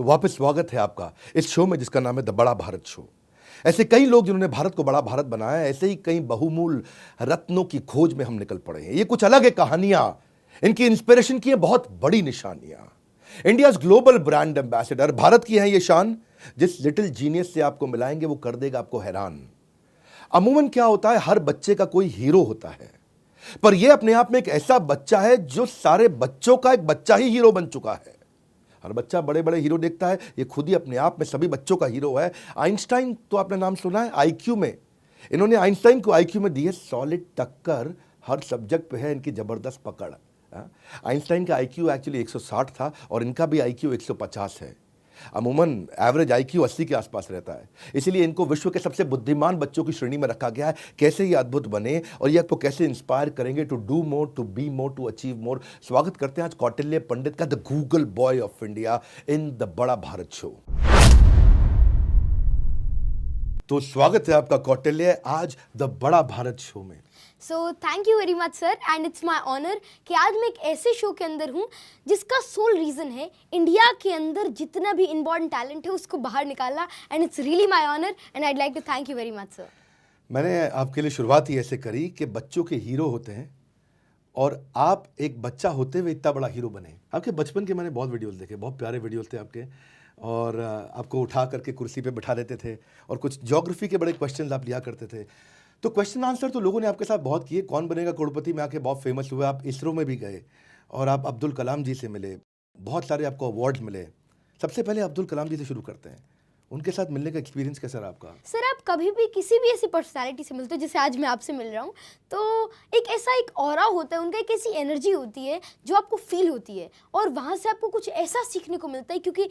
वापस स्वागत है आपका इस शो में जिसका नाम है द बड़ा भारत शो। ऐसे कई लोग जिन्होंने भारत को बड़ा भारत बनाया, ऐसे ही कई बहुमूल रत्नों की खोज में हम निकल पड़े हैं। ये कुछ अलग है कहानियां, इनकी इंस्पिरेशन की है बहुत बड़ी निशानियां। India global brand ambassador Bharat की है ये शान। जिस लिटिल जीनियस से आपको मिलाएंगे वो कर देगा आपको हैरान। अमूमन क्या होता है, हर बच्चे का कोई हीरो होता है, पर यह अपने आप में एक ऐसा बच्चा है जो सारे बच्चों का एक बच्चा ही हीरो बन चुका है। हर बच्चा बड़े बड़े हीरो देखता है, ये खुद ही अपने आप में सभी बच्चों का हीरो है। आइंस्टाइन तो आपने नाम सुना है, आईक्यू में इन्होंने आइंस्टाइन को आईक्यू में दी है सॉलिड टक्कर। हर सब्जेक्ट पे है इनकी जबरदस्त पकड़। आइंस्टाइन का आईक्यू एक्चुअली 160 था और इनका भी आईक्यू 150 है। अमूमन एवरेज आईक्यू 80 के आसपास रहता है, इसीलिए इनको विश्व के सबसे बुद्धिमान बच्चों की श्रेणी में रखा गया है। कैसे ये अद्भुत बने और ये आपको कैसे इंस्पायर करेंगे to do more, to be more, to achieve more. स्वागत करते हैं आज कौटिल्य पंडित का, the Google boy of India, in the Bada Bharat show. तो स्वागत है आपका कौटिल्य आज द बड़ा भारत शो में। So thank you very much sir, and it's my honour कि आज मैं एक ऐसे शो के अंदर हूँ जिसका सोल रीज़न है इंडिया के अंदर जितना भी इम्पॉर्टेंट टैलेंट है उसको बाहर निकालना, and it's really my honour and I'd like to thank you very much sir. मैंने आपके लिए शुरुआत ही ऐसे करी कि बच्चों के हीरो होते हैं और आप एक बच्चा होते हुए इतना बड़ा हीरो बने। आपके बचपन के मैंने बहुत वीडियोस देखे, बहुत प्यारे वीडियोस थे आपके, और आपको उठा करके कुर्सी पे बिठा देते थे और कुछ ज्योग्राफी के बड़े क्वेश्चंस आप लिया करते थे। तो क्वेश्चन आंसर तो लोगों ने आपके साथ बहुत किए। कौन बनेगा करोड़पति में आके बहुत फेमस हुए, आप इसरो में भी गए और आप अब्दुल कलाम जी से मिले, बहुत सारे आपको अवार्ड्स मिले। सबसे पहले अब्दुल कलाम जी से शुरू करते हैं, उनके साथ मिलने का एक्सपीरियंस कैसा रहा आपका? सर आप कभी भी किसी भी ऐसी पर्सनालिटी से मिलते हो, जैसे आज मैं आपसे मिल रहा हूँ, तो एक ऐसा एक ऑरा होता है उनका, एक ऐसी एनर्जी होती है जो आपको फील होती है और वहाँ से आपको कुछ ऐसा सीखने को मिलता है, क्योंकि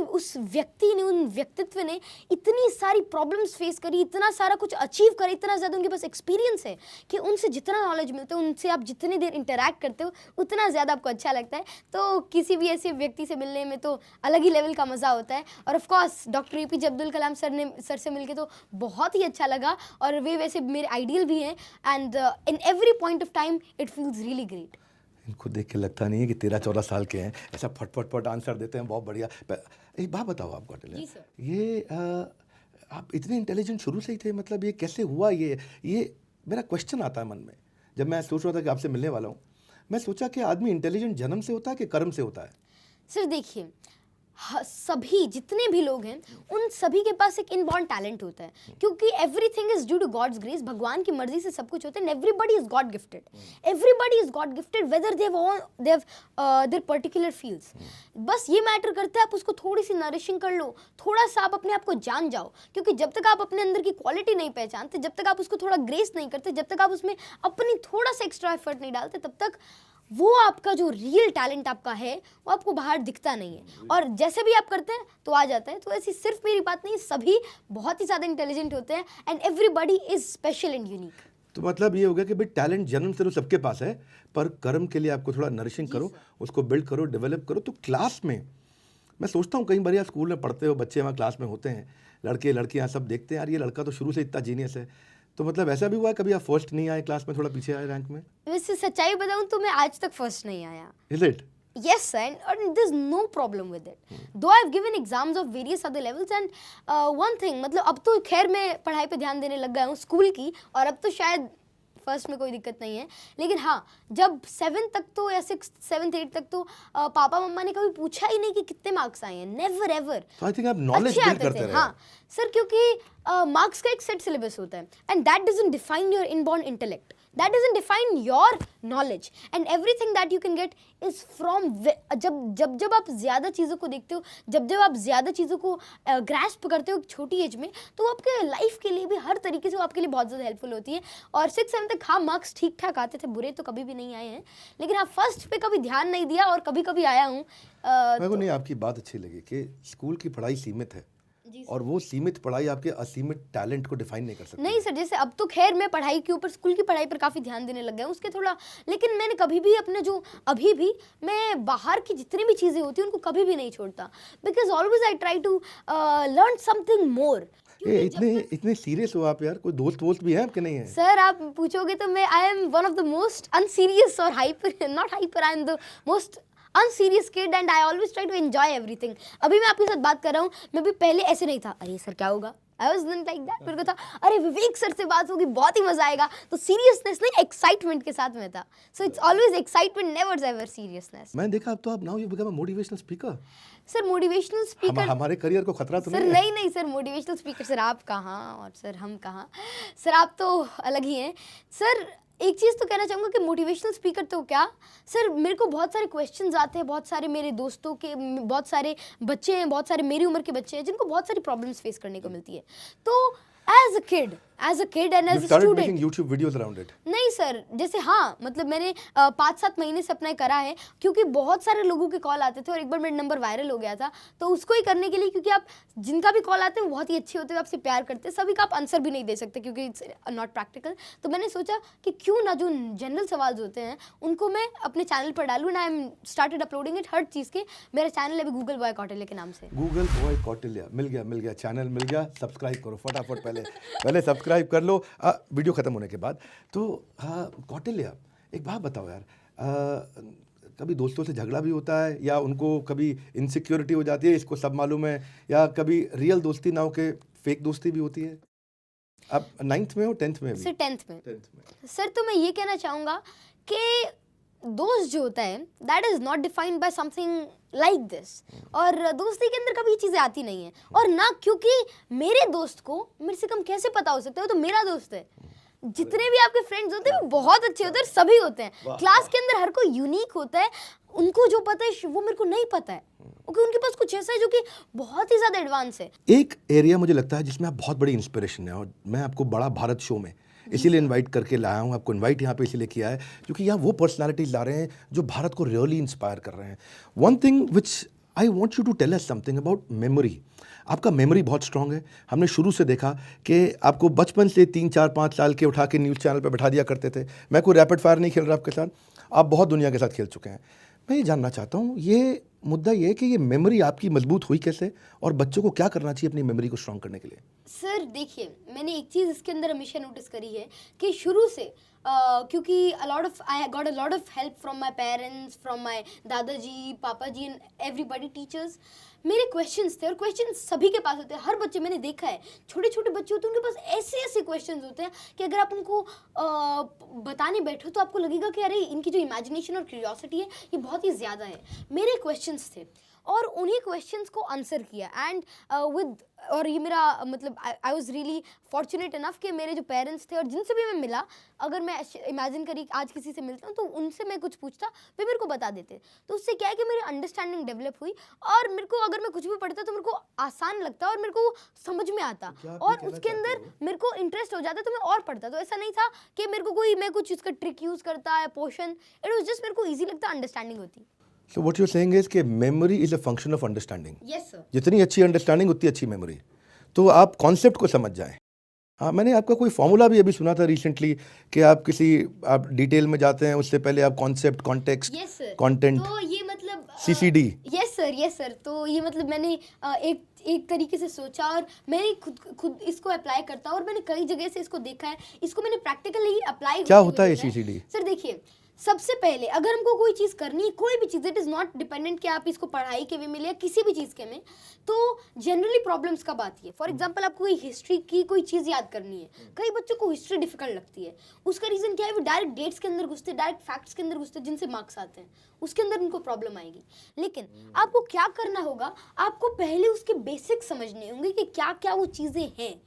उस व्यक्ति ने, उन व्यक्तित्व ने इतनी सारी प्रॉब्लम्स फेस करी, इतना सारा कुछ अचीव करा, इतना ज़्यादा उनके पास एक्सपीरियंस है कि उनसे जितना नॉलेज मिलता है, उनसे आप जितनी देर इंटरैक्ट करते हो उतना ज़्यादा आपको अच्छा लगता है। तो किसी भी ऐसे व्यक्ति से मिलने में तो अलग ही लेवल का मज़ा होता है। और of course doctor APJ Abdul Kalam sir से मिलके तो बहुत ही अच्छा लगा, और वे वैसे मेरे आइडियल भी हैं, and in every point of time it feels really great. इनको देख के लगता नहीं है कि 13-14 साल के हैं, ऐसा फट आंसर देते हैं, बहुत बढ़िया। एक बात बताओ आप कौटिल्य, ये आप इतने इंटेलिजेंट शुरू से ही थे, मतलब ये कैसे हुआ? ये मेरा क्वेश्चन आता है मन में जब मैं सोच रहा था कि आपसे मिलने वाला हूँ। मैं सोचा कि आदमी इंटेलिजेंट जन्म से होता है कि कर्म से होता है? सर देखिए, सभी जितने भी लोग हैं उन सभी के पास एक इनबॉर्न टैलेंट होता है, क्योंकि everything is due to God's grace. भगवान की मर्जी से सब कुछ होता है, and everybody is God gifted. Everybody is God gifted whether they have their particular fields. बस ये मैटर करता है आप उसको थोड़ी सी नरिशिंग कर लो, थोड़ा सा आप अपने आप को जान जाओ, क्योंकि जब तक आप अपने अंदर की क्वालिटी नहीं पहचानते, जब तक आप उसको थोड़ा ग्रेस नहीं करते, जब तक आप उसमें अपनी थोड़ा सा एक्स्ट्रा एफर्ट नहीं डालते, तब तक वो आपका जो रियल टैलेंट आपका है वो आपको बाहर दिखता नहीं है, और जैसे भी आप करते हैं तो आ जाता है। तो ऐसी सिर्फ मेरी बात नहीं, सभी बहुत ही ज़्यादा इंटेलिजेंट होते हैं, and everybody is special and unique. तो मतलब ये हो गया कि भाई टैलेंट जन्म से तो सबके पास है, पर कर्म के लिए आपको थोड़ा नरिशिंग करो, उसको बिल्ड करो, डेवलप करो। तो क्लास में मैं सोचता हूँ, कई बार यार स्कूल में पढ़ते हो, बच्चे वहाँ क्लास में होते हैं, लड़के लड़कियाँ सब देखते हैं यार ये लड़का तो शुरू से इतना जीनियस है। तो मतलब ऐसा भी हुआ है कभी आप फर्स्ट नहीं आए क्लास में, थोड़ा पीछे आए रैंक में? वैसे सच्चाई बताऊं तो मैं आज तक फर्स्ट नहीं आया। Is it? Yes, and there's no problem with it. Though I've given exams of various other levels, and one thing, मतलब अब तो खैर मैं पढ़ाई पे ध्यान देने लग गया हूँ स्कूल की, और अब तो शायद फर्स्ट में कोई दिक्कत नहीं है। लेकिन हाँ, जब 7 तक तो या 6, 7, 8 तक तो पापा मम्मा ने कभी पूछा ही नहीं कि कितने मार्क्स आए हैं, नेवर एवर। आई थिंक आप नॉलेज बिल्ड करते रहे। हाँ सर, क्योंकि मार्क्स का एक सेट सिलेबस होता है, and that doesn't define your inborn intellect, that doesn't define your knowledge, and everything that you can get is from जब आप ज़्यादा चीज़ों को देखते हो, जब आप ज़्यादा चीज़ों को ग्रैस्प करते हो छोटी एज में, तो आपके लाइफ के लिए भी हर तरीके से आपके लिए बहुत ज़्यादा हेल्पफुल होती है। और 6, 7 तक हाँ मार्क्स ठीक ठाक आते थे, बुरे तो कभी भी नहीं आए हैं, लेकिन हाँ फर्स्ट पे कभी ध्यान नहीं दिया और कभी कभी आया हूँ। मेरे को नहीं आपकी बात अच्छी लगी कि स्कूल की पढ़ाई सीमित है और वो सीमित पढ़ाई आपके असीमित टैलेंट को डिफाइन नहीं कर सकती। नहीं सर, जैसे अब तो खैर मैं पढ़ाई के ऊपर, स्कूल की पढ़ाई पर काफ़ी ध्यान देने लग गया हूँ उसके थोड़ा, लेकिन मैंने कभी भी अपने जो अभी भी मैं बाहर की जितनी भी चीज़ें होती हैं उनको कभी भी नहीं छोड़ता, because always I try to learn something more. ये इतने सीरियस हो आप यार? कोई दोस्त भी है आपके? नहीं है सर, आप पूछोगे तो मैं I am one of the most unserious और hyper, not hyper, I am the most unserious kid and I always try to enjoy everything. अभी मैं आपके साथ बात कर रहा हूँ, मैं भी पहले ऐसे नहीं था, अरे सर क्या होगा, I was not like that. मेरे को था अरे विवेक सर से बात होगी, बहुत ही मजा आएगा, तो सीरियसनेस नहीं एक्साइटमेंट के साथ में था. So it's always excitement, never ever seriousness. मैंने देखा अब तो आप now you become a motivational speaker. Sir motivational speaker हमारे करियर को खतरा तो सर नहीं है? नहीं नहीं सर, मोटिवेशनल स्पीकर सर आप कहाँ और सर हम कहाँ, सर आप तो अलग ही हैं सर. एक चीज़ तो कहना चाहूँगा कि मोटिवेशनल स्पीकर तो क्या सर, मेरे को बहुत सारे क्वेश्चंस आते हैं, बहुत सारे मेरे दोस्तों के, बहुत सारे बच्चे हैं, बहुत सारे मेरी उम्र के बच्चे हैं जिनको बहुत सारी प्रॉब्लम्स फेस करने को मिलती है. तो as a kid and You as a started student making YouTube videos around it. नहीं सर, जैसे हाँ मतलब मैंने 5-7 महीने से अपना करा है, क्योंकि बहुत सारे लोगों के कॉल आते थे और एक बार मेरा नंबर वायरल हो गया था, तो उसको ही करने के लिए, क्योंकि आप जिनका भी कॉल आते हैं वो बहुत ही अच्छे होते हैं, आपसे प्यार करते हैं, सभी का आप आंसर भी नहीं दे सकते क्योंकि इट्स नॉट प्रैक्टिकल. तो मैंने सोचा कि क्यों ना जो जनरल सवाल होते हैं उनको मैं अपने चैनल पर डालूँ. And I am started uploading it हर चीज़ के. मेरा चैनल है अभी गूगल बॉय कौटिल्य के नाम से. गूगल बॉय कौटिल्य मिल गया, चैनल मिल गया. सब्सक्राइब करो फटाफट, पहले सब्सक्राइब कर लो वीडियो खत्म होने के बाद. तो कौटिल्य, एक बात बताओ यार, कभी दोस्तों से झगड़ा भी होता है या उनको कभी इनसिक्योरिटी हो जाती है, इसको सब मालूम है, या कभी रियल दोस्ती ना हो के फेक दोस्ती भी होती है? आप 9th में हो 10th में भी? सर 10th में. सर तो मैं ये कहना चाहूँगा कि दोस्त जो होता है that is not defined by something like this. और दोस्ती के अंदर कभी ये चीज़ें आती नहीं है, और ना क्योंकि मेरे दोस्त को मेरे से कम कैसे पता हो सकता है, वो तो मेरा दोस्त है. जितने भी आपके फ्रेंड्स होते हैं वो बहुत अच्छे होते हैं, सभी होते हैं. क्लास के अंदर हर कोई यूनिक होता है, उनको जो पता है वो मेरे को नहीं पता है, क्योंकि उनके पास कुछ ऐसा है जो कि बहुत ही ज़्यादा एडवांस है. एक एरिया मुझे लगता है जिसमें आप बहुत बड़ी इंस्पिरेशन है, और मैं आपको बड़ा भारत शो में इसीलिए इनवाइट करके लाया हूँ. आपको इनवाइट यहाँ पे इसीलिए किया है क्योंकि यहाँ वो पर्सनालिटीज ला रहे हैं जो भारत को रियली इंस्पायर कर रहे हैं. One thing which I want you to tell us something about memory. आपका मेमोरी बहुत स्ट्रांग है. हमने शुरू से देखा कि आपको बचपन से 3-4-5 साल के उठा के न्यूज़ चैनल पर बैठा दिया करते थे. मैं कोई रैपिड फायर नहीं खेल रहा आपके साथ, आप बहुत दुनिया के साथ खेल चुके हैं. मैं ये जानना चाहता हूँ, ये मुद्दा ये है कि ये मेमोरी आपकी मजबूत हुई कैसे, और बच्चों को क्या करना चाहिए अपनी मेमोरी को स्ट्रांग करने के लिए? सर देखिए, मैंने एक चीज़ इसके अंदर हमेशा नोटिस करी है कि शुरू से क्योंकि I got a lot of help from my parents, from my दादाजी, पापा जी एंड एवरीबॉडी टीचर्स. मेरे क्वेश्चंस थे, और क्वेश्चंस सभी के पास होते हैं. हर बच्चे, मैंने देखा है, छोटे छोटे बच्चे होते हैं उनके पास ऐसे ऐसे क्वेश्चंस होते हैं कि अगर आप उनको बताने बैठो तो आपको लगेगा कि अरे इनकी जो इमेजिनेशन और क्यूरियोसिटी है ये बहुत ही ज़्यादा है. मेरे क्वेश्चंस थे और उन्हीं क्वेश्चंस को आंसर किया. एंड और ये मेरा मतलब I was really fortunate enough कि मेरे जो पेरेंट्स थे और जिनसे भी मैं मिला, अगर मैं इमेजिन करी आज किसी से मिलता हूँ तो उनसे मैं कुछ पूछता, वे मेरे को बता देते. तो उससे क्या है कि मेरी अंडरस्टैंडिंग डेवलप हुई, और मेरे को अगर मैं कुछ भी पढ़ता तो मेरे को आसान लगता और मेरे को समझ में आता, और उसके अंदर मेरे को इंटरेस्ट हो जाता तो मैं और पढ़ता. तो ऐसा नहीं था कि मेरे को मैं कुछ इसका ट्रिक यूज़ करता है, पोर्शन. इट वॉज जस्ट मेरे को ईजी लगता, अंडरस्टैंडिंग होती. So what you're saying is कि memory is a function of understanding. Yes sir. जितनी अच्छी अंडरस्टैंडिंग उतनी अच्छी मेमोरी. तो आप कॉन्सेप्ट को समझ जाएं. हाँ, मैंने आपका कोई फॉर्मूला भी अभी सुना था रिसेंटली कि आप डिटेल में जाते हैं, उससे पहले आप कॉन्सेप्ट, कॉन्टेक्स्ट, कंटेंट, तो ये मतलब CCD. Yes sir. तो ये मतलब मैंने एक तरीके से सोचा, और मैंने खुद इसको अप्लाई करता हूँ, और मैंने कई जगह से इसको देखा है. इसको मैंने प्रैक्टिकली अप्लाई. क्या होता है CCD? सर देखिए, सबसे पहले अगर हमको कोई चीज़ करनी है, कोई भी चीज़, इट इज़ नॉट डिपेंडेंट कि आप इसको पढ़ाई के वे में या किसी भी चीज़ के में, तो जनरली प्रॉब्लम्स कब आती है. फॉर एग्जांपल आपको कोई हिस्ट्री की कोई चीज़ याद करनी है, कई बच्चों को हिस्ट्री डिफिकल्ट लगती है. उसका रीज़न क्या है, वो डायरेक्ट डेट्स के अंदर घुसते, डायरेक्ट फैक्ट्स के अंदर घुसते, जिनसे मार्क्स आते हैं, उसके अंदर उनको प्रॉब्लम आएगी. लेकिन आपको क्या करना होगा, आपको पहले उसके बेसिक्स समझने होंगे कि क्या क्या वो चीज़ें हैं.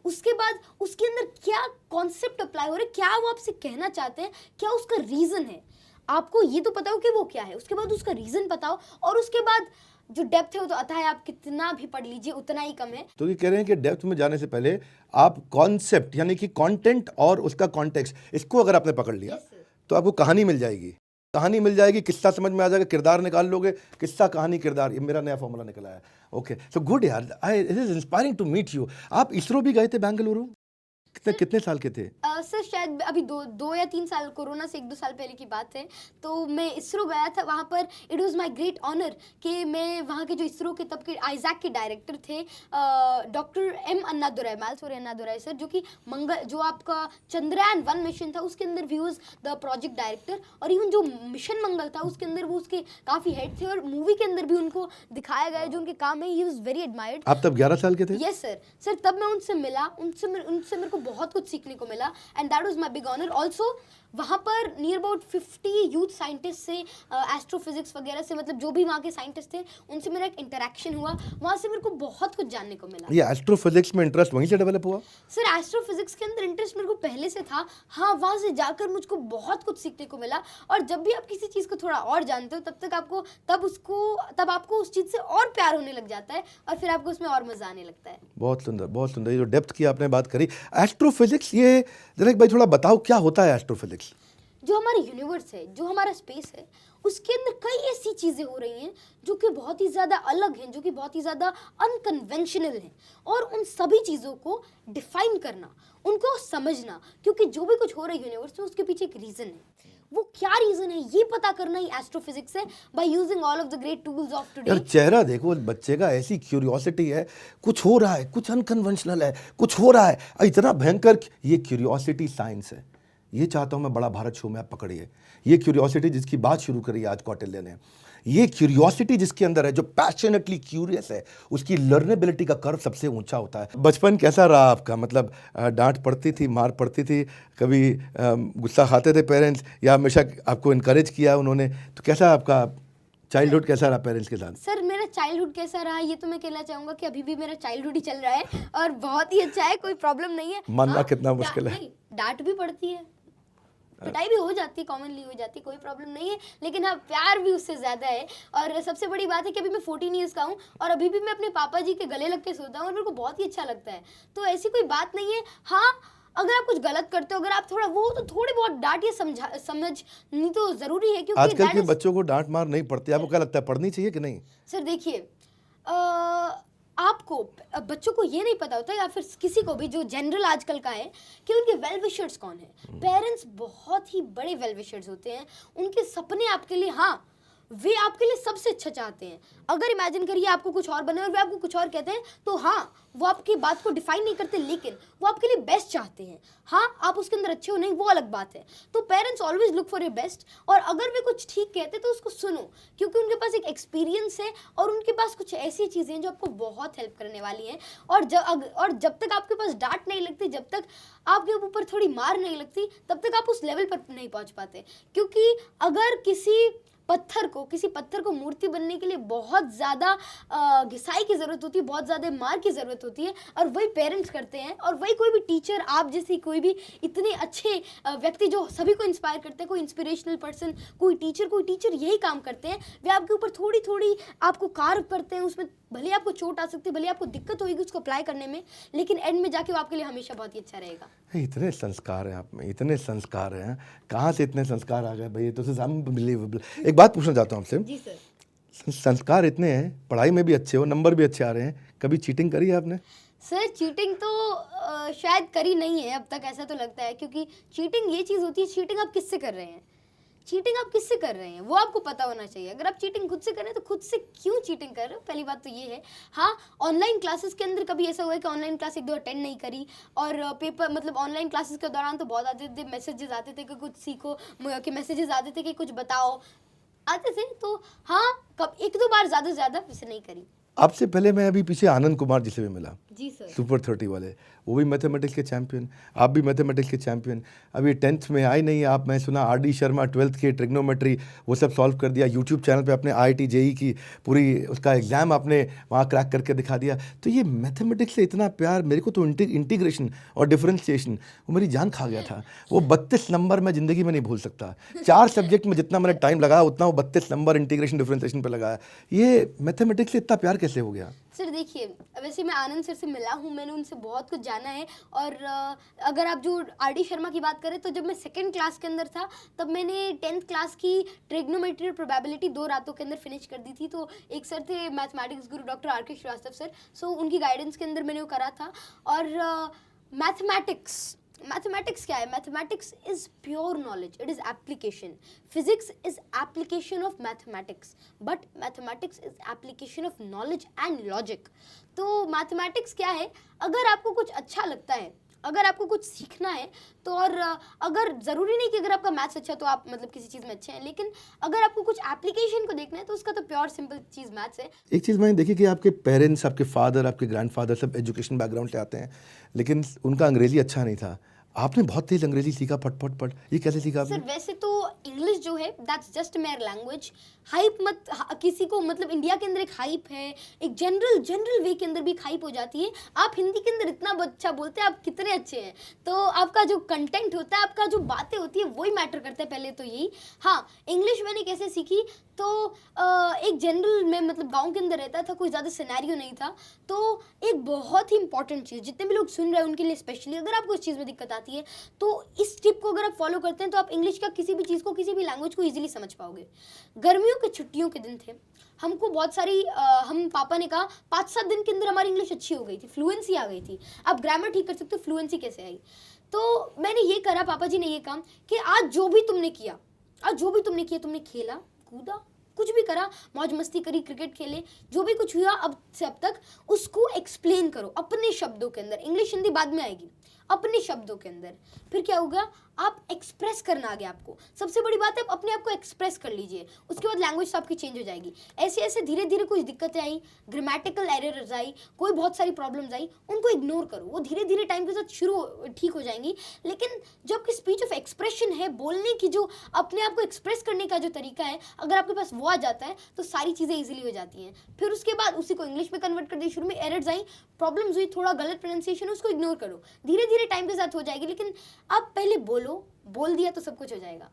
उसके बाद उसके अंदर क्या कॉन्सेप्ट अप्लाई हो रहे, क्या वो आपसे कहना चाहते हैं, क्या उसका रीज़न है. आपको ये तो पता हो कि वो क्या है, उसके बाद उसका रीज़न पता हो, और उसके बाद जो डेप्थ है वो तो आता है, आप कितना भी पढ़ लीजिए उतना ही कम है. तो ये कह रहे हैं कि डेप्थ में जाने से पहले आप कॉन्सेप्ट यानी कि कंटेंट और उसका कॉन्टेक्स्ट, इसको अगर आपने पकड़ लिया तो आपको कहानी मिल जाएगी, किस्सा समझ में आ जाएगा, किरदार निकाल लोगे, किस्सा कहानी किरदार. ये मेरा नया फॉर्मूला निकला है. ओके, सो गुड यार, it is inspiring to meet you. आप इसरो भी गए थे बेंगलुरु, कितने साल के थे? सर शायद अभी दो या 3 साल, कोरोना से 1-2 साल पहले की बात है। तो मैं इसरो गया था, वहाँ पर it was my great honour कि मैं वहाँ के जो इसरो के तब के आइजैक के डायरेक्टर थे doctor M Annadurai, Mylswamy Annadurai sir, जो कि जो आपका चंद्रयान 1 मिशन था उसके अंदर भी वाज द प्रोजेक्ट डायरेक्टर, और इवन जो मिशन मंगल था उसके अंदर वो उसके काफ़ी हेड थे, और मूवी के अंदर भी उनको दिखाया गया जो उनके काम है, ही वाज वेरी एडमायर्ड। आप तब 11 साल के थे? यस सर तब मैं उनसे मिला, उनसे मेरे को बहुत कुछ सीखने को मिला, and that was my big honour. Also वहाँ पर नियर अबाउट 50 यूथ साइंटिस्ट से, एस्ट्रोफिजिक्स वगैरह से, मतलब जो भी वहाँ के साइंटिस्ट थे उनसे मेरा एक इंटरेक्शन हुआ, वहाँ से मेरे को बहुत कुछ जानने को मिला। ये एस्ट्रोफिजिक्स में इंटरेस्ट वहीं से डेवलप हुआ? सर एस्ट्रोफिजिक्स के अंदर इंटरेस्ट मेरे को पहले से था, हाँ, वहाँ से जाकर मुझको बहुत कुछ सीखने को मिला। और जब भी आप किसी चीज़ को थोड़ा और जानते हो तब आपको उस चीज़ से और प्यार होने लग जाता है, और फिर आपको उसमें और मज़ा आने लगता है। बहुत सुंदर, बहुत सुंदर। ये जो डेप्थ की आपने बात करी, एस्ट्रोफिजिक्स, ये जनक भाई थोड़ा बताओ क्या होता है एस्ट्रोफिजिक्स? जो हमारा यूनिवर्स है, जो हमारा स्पेस है, उसके अंदर कई ऐसी चीज़ें हो रही हैं जो कि बहुत ही ज़्यादा अलग हैं, जो कि बहुत ही ज़्यादा अनकन्वेंशनल हैं, और उन सभी चीज़ों को डिफाइन करना, उनको समझना, क्योंकि जो भी कुछ हो रहा है यूनिवर्स में उसके पीछे एक रीज़न है। वो क्या रीज़न है ये पता करना ही एस्ट्रोफिजिक्स है, by using all of the great tools of यार टुडे। चेहरा देखो उस बच्चे का, ऐसी क्यूरियोसिटी है, कुछ हो रहा है, कुछ अनकन्वेंशनल है, कुछ हो रहा है, इतना भयंकर। ये क्यूरियोसिटी साइंस है। ये चाहता हूं मैं बड़ा भारत शो में आप पकड़िए। ये क्यूरियोसिटी जिसकी बात शुरू करी आज कौटिल्य ने, ये क्यूरियोसिटी जिसके अंदर है, जो पैशनेटली क्यूरियस है, उसकी लर्नेबिलिटी का कर्व सबसे ऊंचा होता है। बचपन कैसा रहा आपका? मतलब डांट पड़ती थी, मार पड़ती थी, कभी गुस्सा खाते थे पेरेंट्स, या हमेशा आपको इनकरेज किया उन्होंने? तो कैसा आपका चाइल्डहुड कैसा रहा पेरेंट्स के साथ? सर मेरा चाइल्डहुड कैसा रहा ये तो मैं कहना चाहूँगा कि अभी भी मेरा चाइल्डहुड ही चल रहा है, और बहुत ही अच्छा है, कोई प्रॉब्लम नहीं है। मानना हाँ, कितना मुश्किल है। डांट भी पड़ती है, पिटाई भी हो जाती है, कॉमनली हो जाती है, कोई प्रॉब्लम नहीं है, लेकिन हाँ प्यार भी उससे ज़्यादा है। और सबसे बड़ी बात है कि अभी मैं 14 ईयर्स का हूँ, और अभी भी मैं अपने पापा जी के गले लग के सोता हूँ, और मेरे को बहुत ही अच्छा लगता है। तो ऐसी कोई बात नहीं है। हाँ, अगर आप कुछ गलत करते हो, अगर आप थोड़ा वो, तो थोड़ी बहुत डांट या समझनी तो ज़रूरी है, क्योंकि आजकल के बच्चों को डांट मार नहीं पड़ती, आपको क्या लगता है पढ़नी चाहिए कि नहीं? सर देखिए, आपको बच्चों को ये नहीं पता होता, या फिर किसी को भी जो जनरल आजकल का है, कि उनके वेल विशर्स कौन है। पेरेंट्स बहुत ही बड़े वेल विशर्स होते हैं, उनके सपने आपके लिए, हाँ, वे आपके लिए सबसे अच्छा चाहते हैं। अगर इमेजिन करिए आपको कुछ और बने और वे आपको कुछ और कहते हैं, तो हाँ, वो आपकी बात को डिफाइन नहीं करते, लेकिन वो आपके लिए बेस्ट चाहते हैं। हाँ, आप उसके अंदर अच्छे हो नहीं, वो अलग बात है। तो parents always look for your best, और अगर वे कुछ ठीक कहते तो उसको सुनो, क्योंकि उनके पास एक एक्सपीरियंस है, और उनके पास कुछ ऐसी चीज़ें हैं जो आपको बहुत हेल्प करने वाली हैं। और जब तक आपके पास डांट नहीं लगती, जब तक आपके ऊपर थोड़ी मार नहीं लगती, तब तक आप उस लेवल पर नहीं पहुँच पाते। क्योंकि अगर किसी पत्थर को मूर्ति बनने के लिए बहुत ज़्यादा घिसाई की ज़रूरत होती है, बहुत ज़्यादा मार की ज़रूरत होती है, और वही पेरेंट्स करते हैं, और वही कोई भी टीचर, आप जैसी कोई भी इतने अच्छे व्यक्ति जो सभी को इंस्पायर करते हैं, कोई इंस्पिरेशनल पर्सन, कोई टीचर यही काम करते हैं। वे आपके ऊपर थोड़ी थोड़ी आपको कार्व करते हैं, उसमें भले आपको चोट आ सकती है, भले आपको दिक्कत होगी उसको अप्लाई करने में, लेकिन एंड में जाके वो आपके लिए हमेशा बहुत ही अच्छा रहेगा। इतने संस्कार हैं आप में, इतने संस्कार हैं, कहाँ से इतने संस्कार आ गए भाई? ये तो अनबिलीवेबल। एक बात पूछना चाहता हूँ आपसे। जी सर। संस्कार इतने हैं, पढ़ाई में भी अच्छे हो, नंबर भी अच्छे आ रहे हैं, कभी चीटिंग करी है आपने? सर चीटिंग तो शायद करी नहीं है अब तक, ऐसा तो लगता है, क्योंकि चीटिंग ये चीज़ होती है, चीटिंग आप किससे कर रहे हैं, वो आपको पता होना चाहिए। अगर आप चीटिंग खुद से कर रहे हैं तो खुद से क्यों चीटिंग कर रहे हो, पहली बात तो ये है। हाँ, ऑनलाइन क्लासेस के अंदर कभी ऐसा हुआ है कि ऑनलाइन क्लास 1-2 अटेंड नहीं करी, और पेपर, मतलब ऑनलाइन क्लासेस के दौरान तो बहुत आते थे मैसेजेस, आते थे कि कुछ सीखो, कि मैसेजेस आते थे कि कुछ बताओ, आते थे। तो हाँ, कब 1-2 बार, ज़्यादा वैसे नहीं करी। आपसे पहले मैं अभी पीछे आनंद कुमार जी से भी मिला, जी सर। सुपर 30 वाले, वो भी मैथमेटिक्स के चैंपियन, आप भी मैथमेटिक्स के चैंपियन। अभी 10th में आई नहीं आप, मैं सुना RD शर्मा 12th के ट्रिग्नोमेट्री वो सब सॉल्व कर दिया, यूट्यूब चैनल पे अपने IIT JEE की पूरी उसका एग्ज़ाम आपने वहाँ क्रैक करके दिखा दिया। तो ये मैथमेटिक्स से इतना प्यार, मेरे को तो इंटीग्रेशन और डिफरेंशिएशन वो मेरी जान खा गया था। वो 32 नंबर मैं ज़िंदगी में नहीं भूल सकता। 4 सब्जेक्ट में जितना मैंने टाइम लगाया उतना वो 32 नंबर इंटीग्रेशन डिफरेंशिएशन पर लगाया। ये मैथमेटिक्स से इतना प्यार कैसे हो गया? सर देखिए, वैसे मैं आनंद सर से मिला हूँ, मैंने उनसे बहुत कुछ जाना है। और अगर आप जो RD शर्मा की बात करें, तो जब मैं 2nd क्लास के अंदर था, तब मैंने 10th क्लास की ट्रिग्नोमेट्री और प्रोबेबिलिटी 2 रातों के अंदर फिनिश कर दी थी। तो एक सर थे मैथमेटिक्स गुरु डॉक्टर RK श्रीवास्तव सर, सो उनकी गाइडेंस के अंदर मैंने वो करा था। और मैथमेटिक्स मैथमेटिक्स क्या है? Mathematics is pure knowledge, it is application. Physics is application of mathematics, but mathematics is application of knowledge and logic. तो मैथमेटिक्स क्या है? अगर आपको कुछ अच्छा लगता है, अगर आपको कुछ सीखना है तो, और अगर ज़रूरी नहीं कि अगर आपका मैथ्स अच्छा तो आप मतलब किसी चीज़ में अच्छे हैं, लेकिन अगर आपको कुछ एप्लीकेशन को देखना है तो उसका तो प्योर सिंपल चीज़ मैथ्स है. एक चीज़ मैंने देखी कि आपके पेरेंट्स, आपके फादर, आपके ग्रैंडफादर सब एजुकेशन बैकग्राउंड से आते हैं, लेकिन उनका अंग्रेज़ी अच्छा नहीं था. आपने बहुत तेज अंग्रेज़ी सीखा, फट फट फट. ये कैसे सीखा आपने? सर वैसे तो इंग्लिश जो है that's just mayor language. Hype मत किसी को, मतलब इंडिया के अंदर एक हाइप है, एक जनरल वे के अंदर भी एक हाइप हो जाती है. आप हिंदी के अंदर इतना अच्छा बोलते हैं, आप कितने अच्छे हैं, तो आपका जो कंटेंट होता है, आपका जो बातें होती है, वही मैटर करता है पहले तो यही. हाँ, इंग्लिश मैंने कैसे सीखी तो एक जनरल में, मतलब गांव के अंदर रहता था, कोई ज़्यादा सिनेरियो नहीं था. तो एक बहुत ही इंपॉर्टेंट चीज़, जितने भी लोग सुन रहे हैं उनके लिए स्पेशली, अगर आपको इस चीज़ में दिक्कत आती है तो इस टिप को अगर आप फॉलो करते हैं तो आप इंग्लिश का किसी भी चीज़ को, किसी भी लैंग्वेज को इजीली समझ पाओगे. गर्मियों के छुट्टियों के दिन थे, हमको बहुत सारी हम पापा ने कहा 5-7 दिन के अंदर हमारी इंग्लिश अच्छी हो गई थी, फ्लुएंसी आ गई थी. आप ग्रामर ठीक कर सकते हो, फ्लुएंसी कैसे आई? तो मैंने ये करा, पापा जी ने ये काम कि आज जो भी तुमने किया, आज जो भी तुमने किया, तुमने खेला कूदा, कुछ भी करा, मौज मस्ती करी, क्रिकेट खेले, जो भी कुछ हुआ अब से अब तक, उसको एक्सप्लेन करो अपने शब्दों के अंदर. इंग्लिश हिंदी बाद में आएगी, अपने शब्दों के अंदर. फिर क्या होगा? आप एक्सप्रेस करना आ गया आपको. सबसे बड़ी बात है, आप अपने आप को एक्सप्रेस कर लीजिए, उसके बाद लैंग्वेज तो आपकी चेंज हो जाएगी. ऐसे ऐसे धीरे धीरे कुछ दिक्कतें आई, ग्रामेटिकल एरर्स आई, कोई बहुत सारी प्रॉब्लम्स आई, उनको इग्नोर करो, वो धीरे धीरे टाइम के साथ ठीक हो जाएंगी. लेकिन जो आपकी स्पीच ऑफ एक्सप्रेशन है, बोलने की जो अपने आप को एक्सप्रेस करने का जो तरीका है, अगर आपके पास वो आ जाता है तो सारी चीज़ें ईजिली हो जाती हैं. फिर उसके बाद उसी को इंग्लिश में कन्वर्ट कर दिया. शुरू में एरर्स आई, प्रॉब्लम्स हुई, थोड़ा गलत प्रोनाउंसिएशन, उसको इग्नोर करो, धीरे धीरे टाइम के साथ हो जाएगी. लेकिन आप पहले बोल दिया तो सब कुछ हो जाएगा.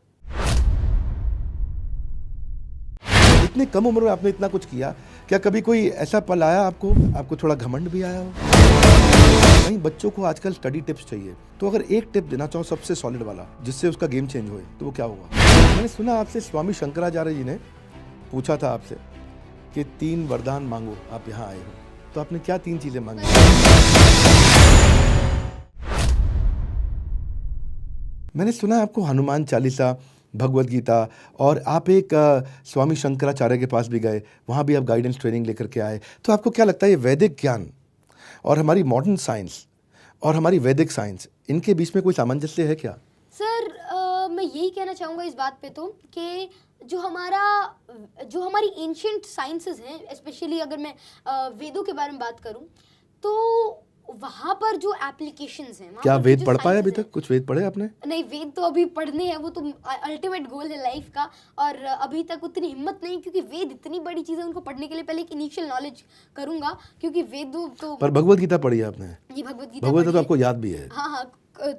इतने कम उम्र में आपने इतना कुछ किया, क्या कभी कोई ऐसा पल आया आपको थोड़ा घमंड भी आया हो? नहीं, बच्चों को आजकल स्टडी टिप्स चाहिए, तो अगर एक टिप देना चाहो सबसे सॉलिड वाला, जिससे उसका गेम चेंज होए, तो वो क्या होगा? मैंने सुना आपसे स्वामी शंकराचार्य जी ने पूछा था आपसे कि 3 वरदान मांगो, आप यहाँ आए हो, तो आपने क्या 3 चीजें मांगी? मैंने सुना है आपको हनुमान चालीसा, भगवत गीता, और आप एक स्वामी शंकराचार्य के पास भी गए, वहाँ भी आप गाइडेंस ट्रेनिंग लेकर के आए. तो आपको क्या लगता है ये वैदिक ज्ञान और हमारी मॉडर्न साइंस और हमारी वैदिक साइंस, इनके बीच में कोई सामंजस्य है क्या? सर मैं यही कहना चाहूँगा इस बात पे तो कि जो हमारी एंशियंट साइंसेस हैं, स्पेशली अगर मैं वेदों के बारे में बात करूँ, तो वहाँ पर जो एप्लीकेशंस हैं, क्या वेद पढ़ पाए अभी तक? कुछ वेद पढ़े आपने? नहीं, वेद तो अभी पढ़ने हैं, वो तो अल्टीमेट गोल है लाइफ का, और अभी तक उतनी हिम्मत नहीं, क्योंकि वेद इतनी बड़ी चीज़ है, उनको पढ़ने के लिए पहले एक इनिशियल नॉलेज करूँगा, क्योंकि वेद तो. पर भगवत गीता पढ़ी है आपने? ये भगवत गीता तो आपको याद भी है? हाँ,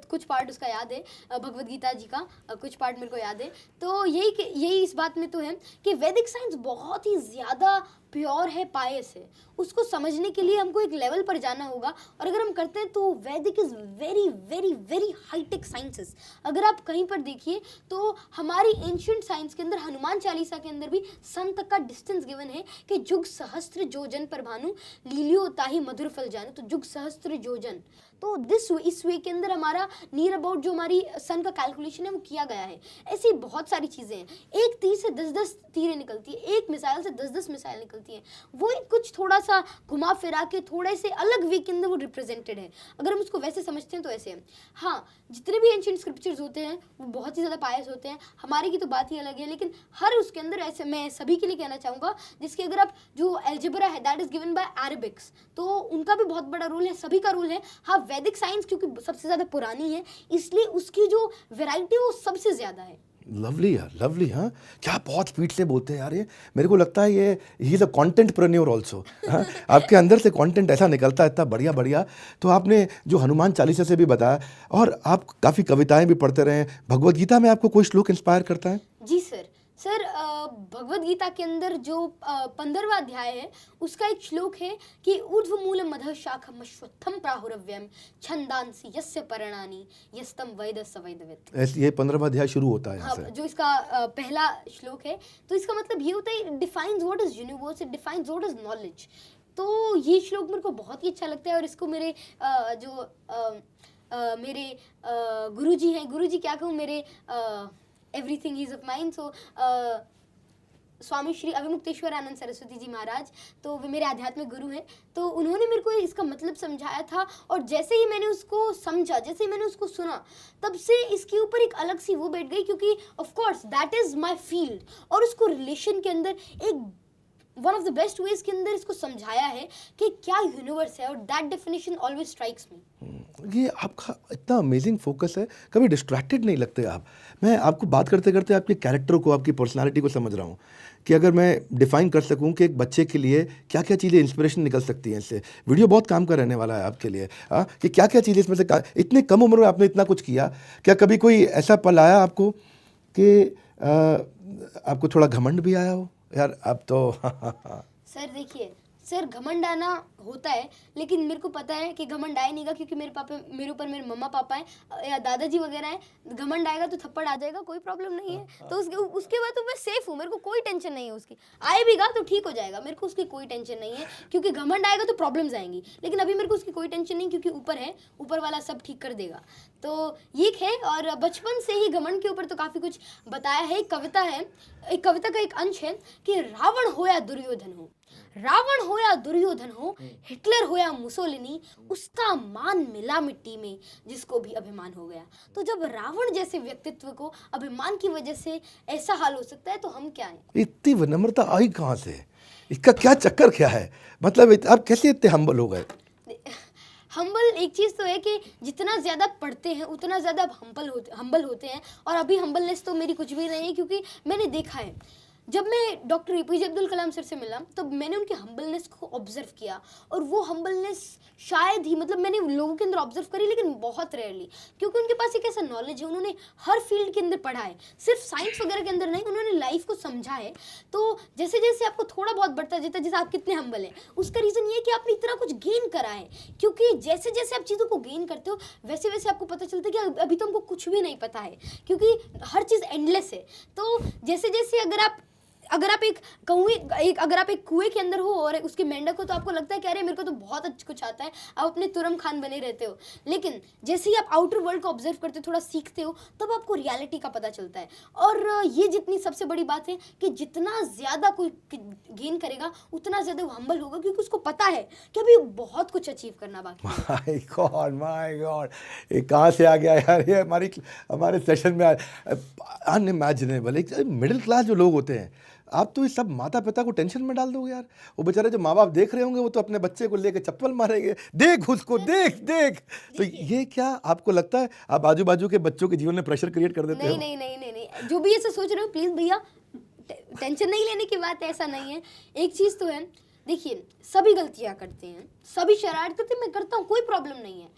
कुछ पार्ट उसका याद है, भगवत गीता जी का कुछ पार्ट मेरे को याद है. तो यही इस बात में तो है कि वैदिक साइंस बहुत ही ज़्यादा प्योर है, पायस है. उसको समझने के लिए हमको एक लेवल पर जाना होगा, और अगर हम करते हैं तो Vedic is very very very hi tech sciences. अगर आप कहीं पर देखिए तो हमारी एंशियंट साइंस के अंदर, हनुमान चालीसा के अंदर भी सन तक का डिस्टेंस गिवन है कि जुग सहस्त्र जोजन पर भानु, लीलियो ताहि मधुर फल जानु. तो जुग सहस्त्र जोजन, तो इस वे के अंदर हमारा नियर अबाउट जो हमारी सन का कैलकुलेशन है वो किया गया है. ऐसी बहुत सारी चीज़ें हैं. एक तीर से 10-10 तीरें निकलती है, एक मिसाइल से 10-10 मिसाइल निकलती हैं. वो कुछ थोड़ा सा घुमा फिरा के थोड़े से अलग वे के अंदर वो रिप्रेजेंटेड है. अगर हम उसको वैसे समझते हैं तो ऐसे है. हाँ, जितने भी एंशिएंट स्क्रिप्चर्स होते हैं वो बहुत ही ज़्यादा पायस होते हैं. हमारी की तो बात ही अलग है, लेकिन हर उसके अंदर, ऐसे मैं सभी के लिए कहना चाहूँगा, जिसके अगर आप जो एल्जेब्रा है दैट इज़ गिवन बाय अरेबिक्स, तो उनका भी बहुत बड़ा रोल है, सभी का रोल है. हाँ, वैदिक साइंस क्योंकि सबसे ज़्यादा पुरानी है, इसलिए उसकी जो वैरायटी वो सबसे ज़्यादा है. लवली यार, लवली. हाँ, क्या बहुत स्पीड से बोलते हैं यार ये. मेरे को लगता है ये ही इज अ कंटेंटप्रेन्योर आल्सो. आपके अंदर से कंटेंट ऐसा निकलता है, इतना बढ़िया बढ़िया. तो आपने जो हनुमान चालीसा से भी बताया, और आप काफ़ी कविताएं भी पढ़ते रहे. भगवत गीता में आपको कोई श्लोक इंस्पायर करता है? जी सर, भगवत गीता के अंदर जो 15वां अध्याय है, उसका एक श्लोक है कि ऊर्ध्वमूलम अधः शाखम अश्वत्थम प्राहुरव्यम छंदांसि यस्य पर्णानि यस्तम वेद स वेदवित्. ये 15वां अध्याय शुरू होता है यहाँ हाँ, से. जो इसका पहला श्लोक है, तो इसका मतलब ये होता है, defines what is universe, it defines what is knowledge. तो ये श्लोक मेरे को बहुत ही अच्छा लगता है, और इसको मेरे मेरे गुरुजी हैं, गुरुजी क्या कहूँ, मेरे एवरीथिंग इज ऑफ माइंड, सो स्वामी श्री अविमुक्तेश्वर आनंद सरस्वती जी महाराज, तो वे मेरे आध्यात्मिक गुरु हैं। तो उन्होंने मेरे को इसका मतलब समझाया था, और जैसे ही मैंने उसको समझा, जैसे ही मैंने उसको सुना, तब से इसके ऊपर एक अलग सी वो बैठ गई, क्योंकि of course that is my field. और उसको रिलेशन के अंदर एक one of the best veg के अंदर इसको समझाया है कि क्या यूनिवर्स है, और दैट डेफिनेशन ऑलवेज स्ट्राइक्स मी। ये आपका इतना अमेजिंग फोकस है, कभी डिस्ट्रैक्टेड नहीं लगते आप। मैं आपको बात करते करते आपके कैरेक्टर को, आपकी पर्सनालिटी को समझ रहा हूँ कि अगर मैं डिफाइन कर सकूँ कि एक बच्चे के लिए क्या क्या चीज़ें इंस्पिरेशन निकल सकती हैं इससे। वीडियो बहुत काम का रहने वाला है आपके लिए, कि क्या क्या चीज़ें इसमें से, इतने कम उम्र में आपने इतना कुछ किया। क्या कभी कोई ऐसा पल आया आपको कि आपको थोड़ा घमंड भी आया हो, यार अब तो सर देखिए, सर घमंड आना होता है, लेकिन मेरे को पता है कि घमंड आए नहीं, क्योंकि मेरे पापा, मेरे ऊपर मेरे मम्मा पापा हैं या दादाजी वगैरह हैं। घमंड आएगा तो थप्पड़ आ जाएगा, कोई प्रॉब्लम नहीं है। तो उसके बाद तो मैं सेफ हूँ, मेरे को कोई टेंशन नहीं है उसकी। आए भी गा तो ठीक हो जाएगा, मेरे को उसकी कोई टेंशन नहीं है, क्योंकि घमंड आएगा तो प्रॉब्लम्स आएंगी, लेकिन अभी मेरे को उसकी कोई टेंशन नहीं, क्योंकि ऊपर है, ऊपर वाला सब ठीक कर देगा। तो ये है, और बचपन से ही घमंड के ऊपर तो काफ़ी कुछ बताया है। एक कविता है, एक कविता का एक अंश है कि रावण हो या दुर्योधन हो, रावण हो या दुर्योधन हो, हिटलर हो या मुसोलिनी, उसका मान मिला मिट्टी में जिसको भी अभिमान हो गया। तो जब रावण जैसे व्यक्तित्व को अभिमान की वजह से ऐसा हाल हो सकता है, तो हम क्या हैं? इतनी विनम्रता आई कहाँ से? इसका क्या चक्कर क्या है? मतलब आप कैसे इतने हम्बल हो गए? हम्बल एक चीज़ तो है कि जितना ज़्यादा पढ़ते हैं उतना ज़्यादा हम्बल होते हैं, और अभी हम्बलनेस तो मेरी कुछ भी नहीं है, क्योंकि मैंने देखा है, जब मैं doctor APJ Abdul Kalam sir से मिला, तब मैंने उनके हम्बलनेस को ऑब्जर्व किया, और वो हम्बलनेस शायद ही, मतलब मैंने लोगों के अंदर ऑब्जर्व करी, लेकिन बहुत रेयरली, क्योंकि उनके पास एक ऐसा नॉलेज है, उन्होंने हर फील्ड के अंदर पढ़ा है, सिर्फ साइंस वगैरह के अंदर नहीं, उन्होंने लाइफ को समझा है। तो जैसे जैसे आपको थोड़ा बहुत बढ़ता जाता है, जैसे आप कितने हम्बल हैं, उसका रीज़न ये है कि आपने इतना कुछ गेन करा है, क्योंकि जैसे जैसे आप चीज़ों को गेन करते हो, वैसे वैसे आपको पता चलता है कि अभी तो हमको कुछ भी नहीं पता है, क्योंकि हर चीज़ एंडलेस है। तो जैसे जैसे अगर आप एक कुएं के अंदर हो और उसके मेंढक हो, तो आपको लगता है कि अरे मेरे को तो बहुत अच्छा कुछ आता है, आप अपने तुरम खान बने रहते हो। लेकिन जैसे ही आप आउटर वर्ल्ड को ऑब्जर्व करते हो, थोड़ा सीखते हो, तब आपको रियलिटी का पता चलता है। और ये जितनी सबसे बड़ी बात है कि जितना ज़्यादा कोई गेन करेगा, उतना ज़्यादा वो हम्बल होगा, क्योंकि उसको पता है कि अभी बहुत कुछ अचीव करना बाकी है। माय गॉड, ये कहाँ से आ गया यार? ये हमारे सेशन में अनइमेजिनेबल। एक मिडिल क्लास जो लोग होते हैं, आप तो इस सब माता पिता को टेंशन में डाल दोगे यार। वो बेचारे जो माँ बाप देख रहे होंगे, वो तो अपने बच्चे को लेके चप्पल मारेंगे, देख उसको, देख। तो ये क्या आपको लगता है आप आजू बाजू के बच्चों के जीवन में प्रेशर क्रिएट कर देते हो? नहीं, जो भी ऐसा सोच रहे हो, प्लीज भैया टेंशन नहीं लेने की बात है, ऐसा नहीं है। एक चीज़ तो है, देखिए, सभी गलतियाँ करते हैं, सभी शरारत करते हैं, मैं करता हूँ, कोई प्रॉब्लम नहीं है।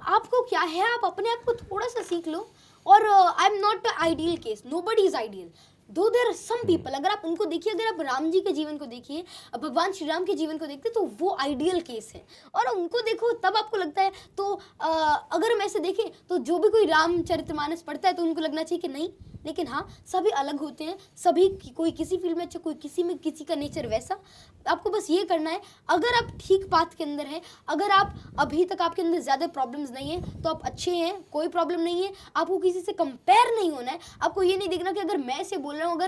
आपको क्या है, आप अपने आप को थोड़ा सा सीख लो। और आई am not a ideal case, nobody is ideal, दो देयर आर सम पीपल। अगर आप उनको देखिए, अगर आप राम जी के जीवन को देखिए, भगवान श्री राम के जीवन को देखते, तो वो आइडियल केस है, और उनको देखो तब आपको लगता है। तो अगर हम ऐसे देखें, तो जो भी कोई रामचरितमानस पढ़ता है, तो उनको लगना चाहिए कि नहीं, लेकिन हाँ, सभी अलग होते हैं, सभी कोई किसी फील्ड में अच्छा, कोई किसी में, किसी का नेचर वैसा। आपको बस ये करना है, अगर आप ठीक पाथ के अंदर हैं, अगर आप अभी तक आपके अंदर ज़्यादा प्रॉब्लम्स नहीं है, तो आप अच्छे हैं, कोई प्रॉब्लम नहीं है। आपको किसी से कंपेयर नहीं होना है। आपको ये नहीं देखना कि अगर मैं ऐसे बोल रहा हूँ,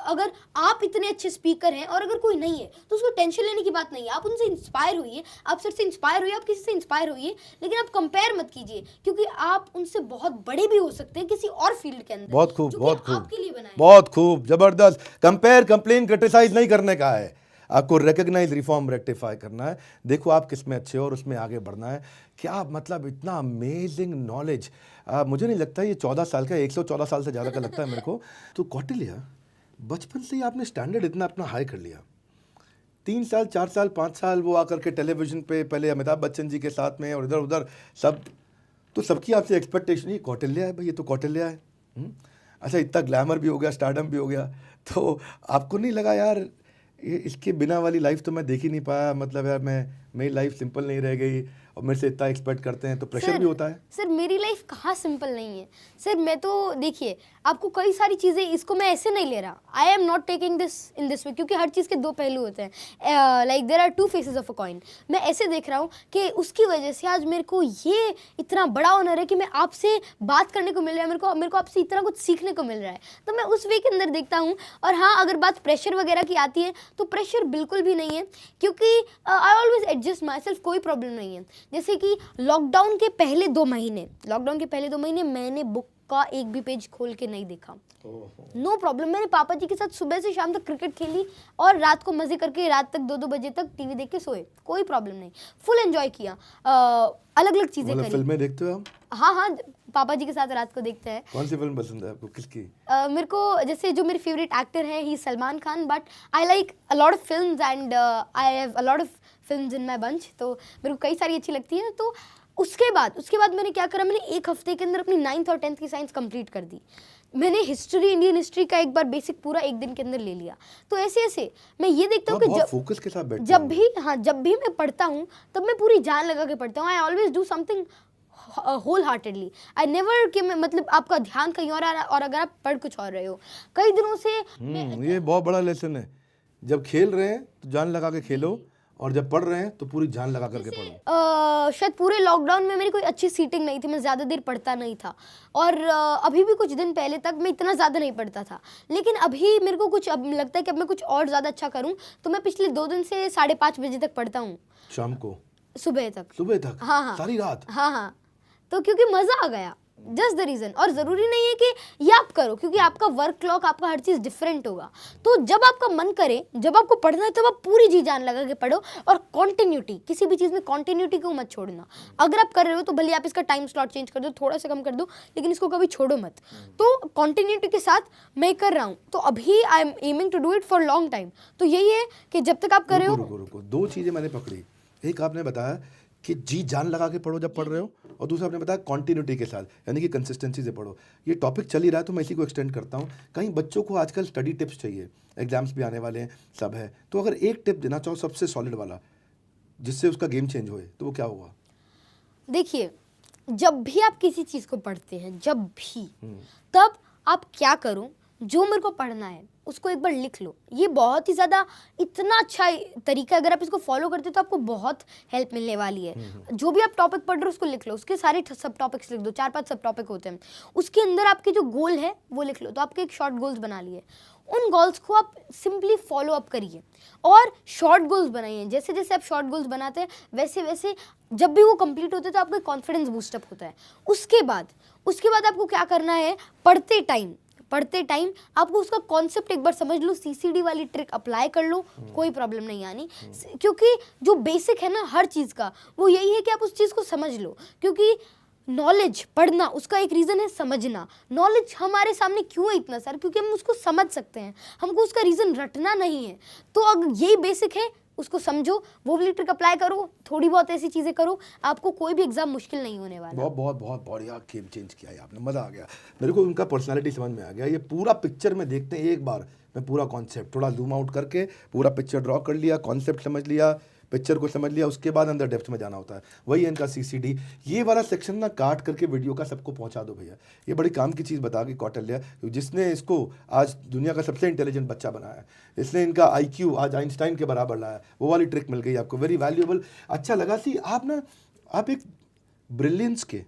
अगर आप इतने अच्छे स्पीकर हैं और अगर कोई नहीं है, तो उसको टेंशन लेने की बात नहीं है। आप उनसे इंस्पायर होइए, आप सर से इंस्पायर होइए, आप किसी से इंस्पायर होइए, लेकिन आप कंपेयर मत कीजिए, क्योंकि आप उनसे बहुत बड़े भी हो सकते हैं किसी और फील्ड के अंदर। बहुत खूब, बहुत खूब, आपके लिए बनाया, बहुत खूब, जबरदस्त। कंपेयर, कंप्लेन, क्रिटिसाइज नहीं करने का है, आपको रिकग्नाइज, रिफॉर्म, रेक्टिफाई करना है। देखो आप किस में अच्छे हो और उसमें आगे बढ़ना है। क्या मतलब इतना अमेजिंग नॉलेज। मुझे नहीं लगता ये 14 साल का, 114 साल से ज़्यादा का लगता है मेरे को। तो कौटिल्य, बचपन से ही आपने स्टैंडर्ड इतना अपना हाई कर लिया। 3 साल, 4 साल, 5 साल वो आकर के टेलीविज़न पे पहले अमिताभ बच्चन जी के साथ में, और इधर उधर सब, तो सबकी आपसे एक्सपेक्टेशन, ये कौटिल्य है भाई, ये तो कौटिल्य है। अच्छा, इतना ग्लैमर भी हो गया, स्टारडम भी हो गया, तो आपको नहीं लगा यार ये इसके बिना वाली लाइफ तो मैं देख ही नहीं पाया, मतलब यार मेरी लाइफ सिंपल नहीं रह गई, और मेरे से इतना एक्सपेक्ट करते हैं, तो प्रेशर भी होता है। सर मेरी लाइफ कहाँ सिंपल नहीं है सर। मैं तो देखिए आपको कई सारी चीज़ें, इसको मैं ऐसे नहीं ले रहा, I am not taking this in this way, क्योंकि हर चीज़ के दो पहलू होते हैं। Like there are two faces of a coin. मैं ऐसे देख रहा हूँ कि उसकी वजह से आज मेरे को ये इतना बड़ा ऑनर है कि मैं आपसे बात करने को मिल रहा है, मेरे को आपसे इतना कुछ सीखने को मिल रहा है, तो मैं उस वे के अंदर देखता हूँ। और हाँ, अगर बात प्रेशर वगैरह की आती है तो प्रेशर बिल्कुल भी नहीं है, क्योंकि I always adjust my self, कोई प्रॉब्लम नहीं है। जैसे कि लॉकडाउन के पहले 2 महीने मैंने बुक का एक भी पेज खोल के नहीं देखा। No problem. मैंने पापा जी के साथ सुबह से शाम तक क्रिकेट खेली और रात को मजे करके रात तक 2-2 बजे तक टीवी देख के सोए, कोई प्रॉब्लम नहीं, फुल एंजॉय किया, अलग अलग चीजें करी। फिल्में देखते हो आप? हाँ, पापा जी के साथ रात को देखते हैं। कौन सी फिल्म पसंद है आपको, किसकी? मेरे को जैसे जो मेरे फेवरेट एक्टर है ही Salman Khan, but I like a lot of films and I have a lot of films in my bunch, तो मेरे को कई सारी अच्छी लगती है। तो उसके बाद मैंने क्या करा, मैंने 1 हफ्ते के अंदर अपनी 9th और 10th की साइंस कंप्लीट कर दी। मैंने हिस्ट्री, इंडियन हिस्ट्री का एक बार बेसिक पूरा 1 दिन के अंदर ले लिया। तो ऐसे मैं ये देखता हूँ कि बहुत फोकस के साथ बैठते जब भी मैं पढ़ता हूँ तब मैं पूरी जान लगा के पढ़ता हूँ। I always do something whole heartedly. I never कि मैं मतलब आपका ध्यान कहीं और आ रहा है और अगर आप पढ़ कुछ और रहे हो कई दिनों से। ये बहुत बड़ा लेसन है। जब खेल रहे हैं तो जान लगा के खेलो, और जब पढ़ रहे हैं तो पूरी जान लगा करके पढ़ो। शायद पूरे लॉकडाउन में मेरी कोई अच्छी सीटिंग नहीं थी, मैं ज़्यादा देर पढ़ता नहीं था, और अभी भी कुछ दिन पहले तक मैं इतना ज़्यादा नहीं पढ़ता था, लेकिन अभी मेरे को कुछ अब लगता है कि अब मैं कुछ और ज़्यादा अच्छा करूँ, तो मैं पिछले 2 दिन से 5:30 बजे तक पढ़ता हूँ, शाम को, सुबह तक। हाँ, सारी रात। हाँ, तो क्योंकि मज़ा आ गया, जस्ट द रीज़न। और ज़रूरी नहीं है कि ये आप करो, क्योंकि आपका वर्क क्लॉक, आपका हर चीज़ डिफरेंट होगा। तो जब आपका मन करे, जब आपको पढ़ना है, तब आप पूरी जी जान लगा के पढ़ो। और कॉन्टिन्यूटी, किसी भी चीज़ में कॉन्टिन्यूटी को मत छोड़ना। अगर आप कर रहे हो तो भले आप इसका टाइम स्लॉट चेंज कर दो, थोड़ा सा कम कर दो, लेकिन इसको कभी छोड़ो मत। तो कॉन्टिन्यूटी के साथ मैं कर रहा हूँ, तो अभी I am aiming to do it for long time. तो यही है कि जब तक आप कर रहे हो। रुको, 2 चीज़ें मैंने पकड़ी। एक आपने बताया कि जी जान लगा के पढ़ो जब पढ़ रहे हो, और दूसरा आपने बताया कॉन्टिन्यूटी के साथ, यानी कि कंसिस्टेंसी से पढ़ो। ये टॉपिक चल ही रहा है तो मैं इसी को एक्सटेंड करता हूँ। कहीं बच्चों को आजकल स्टडी टिप्स चाहिए, एग्जाम्स भी आने वाले हैं, सब है, तो अगर एक टिप देना चाहो सबसे सॉलिड वाला, जिससे उसका गेम चेंज होए, तो वो क्या होगा? देखिए, जब भी आप किसी चीज़ को पढ़ते हैं, जब भी, तब आप क्या करो, जो मेरे को पढ़ना है उसको एक बार लिख लो। ये बहुत ही ज़्यादा इतना अच्छा तरीका है, अगर आप इसको फॉलो करते हो तो आपको बहुत हेल्प मिलने वाली है। जो भी आप टॉपिक पढ़ रहे हो उसको लिख लो, उसके सारे सब टॉपिक्स लिख दो, 4-5 सब टॉपिक होते हैं, उसके अंदर आपके जो गोल है वो लिख लो। तो आपके एक शॉर्ट गोल्स बना लिए, उन गोल्स को आप सिंपली फॉलो अप करिए और शॉर्ट गोल्स बनाइए। जैसे जैसे आप शॉर्ट गोल्स बनाते हैं वैसे वैसे जब भी वो कंप्लीट होते हैं तो आपका कॉन्फिडेंस बूस्टअप होता है। उसके बाद आपको क्या करना है, पढ़ते टाइम आपको उसका कॉन्सेप्ट एक बार समझ लो, सीसीडी वाली ट्रिक अप्लाई कर लो, कोई प्रॉब्लम नहीं आनी। क्योंकि जो बेसिक है ना हर चीज़ का, वो यही है कि आप उस चीज़ को समझ लो। क्योंकि नॉलेज पढ़ना, उसका एक रीज़न है समझना। नॉलेज हमारे सामने क्यों है इतना सारा, क्योंकि हम उसको समझ सकते हैं, हमको उसका रीज़न रटना नहीं है। तो अगर यही बेसिक है, उसको समझो, वो वाली ट्रिक अप्लाई करो, थोड़ी बहुत ऐसी चीज़ें करो, आपको कोई भी एग्जाम मुश्किल नहीं होने वाला। बहुत बढ़िया गेम चेंज किया है आपने, मज़ा आ गया। मेरे को उनका पर्सनालिटी समझ में आ गया। ये पूरा पिक्चर में देखते हैं एक बार, मैं पूरा कॉन्सेप्ट थोड़ा जूम आउट करके पूरा पिक्चर ड्रॉ कर लिया, कॉन्सेप्ट समझ लिया, पिक्चर को समझ लिया, उसके बाद अंदर डेप्थ में जाना होता है। वही है इनका सीसीडी। ये वाला सेक्शन ना काट करके वीडियो का सबको पहुंचा दो भैया। ये बड़ी काम की चीज़ बता गई कौटिल्य, जिसने इसको आज दुनिया का सबसे इंटेलिजेंट बच्चा बनाया है। इसने इनका IQ आज आइंस्टाइन के बराबर लाया। वो वाली ट्रिक मिल गई आपको, वेरी वैल्यूएबल। अच्छा लगा। सी आप एक ब्रिलियंस के,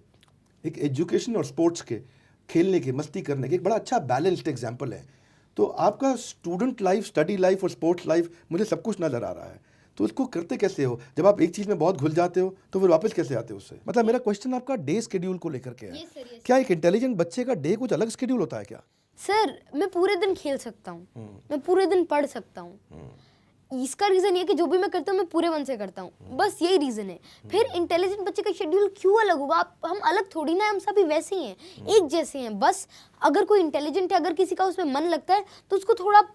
एक एजुकेशन और स्पोर्ट्स के, खेलने के, मस्ती करने के एक बड़ा अच्छा बैलेंस्ड एग्जाम्पल है। तो आपका स्टूडेंट लाइफ, स्टडी लाइफ और स्पोर्ट्स लाइफ, मुझे सब कुछ नज़र आ रहा है। तो इसको करते कैसे हो? जब आप एक चीज़ में बहुत घुल जाते हो तो फिर वापस कैसे आते हो उससे? मतलब मेरा क्वेश्चन आपका डे शेड्यूल को लेकर के है। क्या एक इंटेलिजेंट बच्चे का डे कुछ अलग शेड्यूल होता है क्या? सर, मैं पूरे दिन खेल सकता हूँ, मैं पूरे दिन पढ़ सकता हूँ। इसका रीज़न ये कि जो भी मैं करता हूँ मैं पूरे मन से करता हूँ, बस यही रीज़न है। फिर इंटेलिजेंट बच्चे का शेड्यूल क्यों अलग होगा? हम अलग थोड़ी ना, हम सभी वैसे ही हैं, एक जैसे हैं। बस अगर कोई इंटेलिजेंट है, अगर किसी का उसमें मन लगता है तो उसको थोड़ा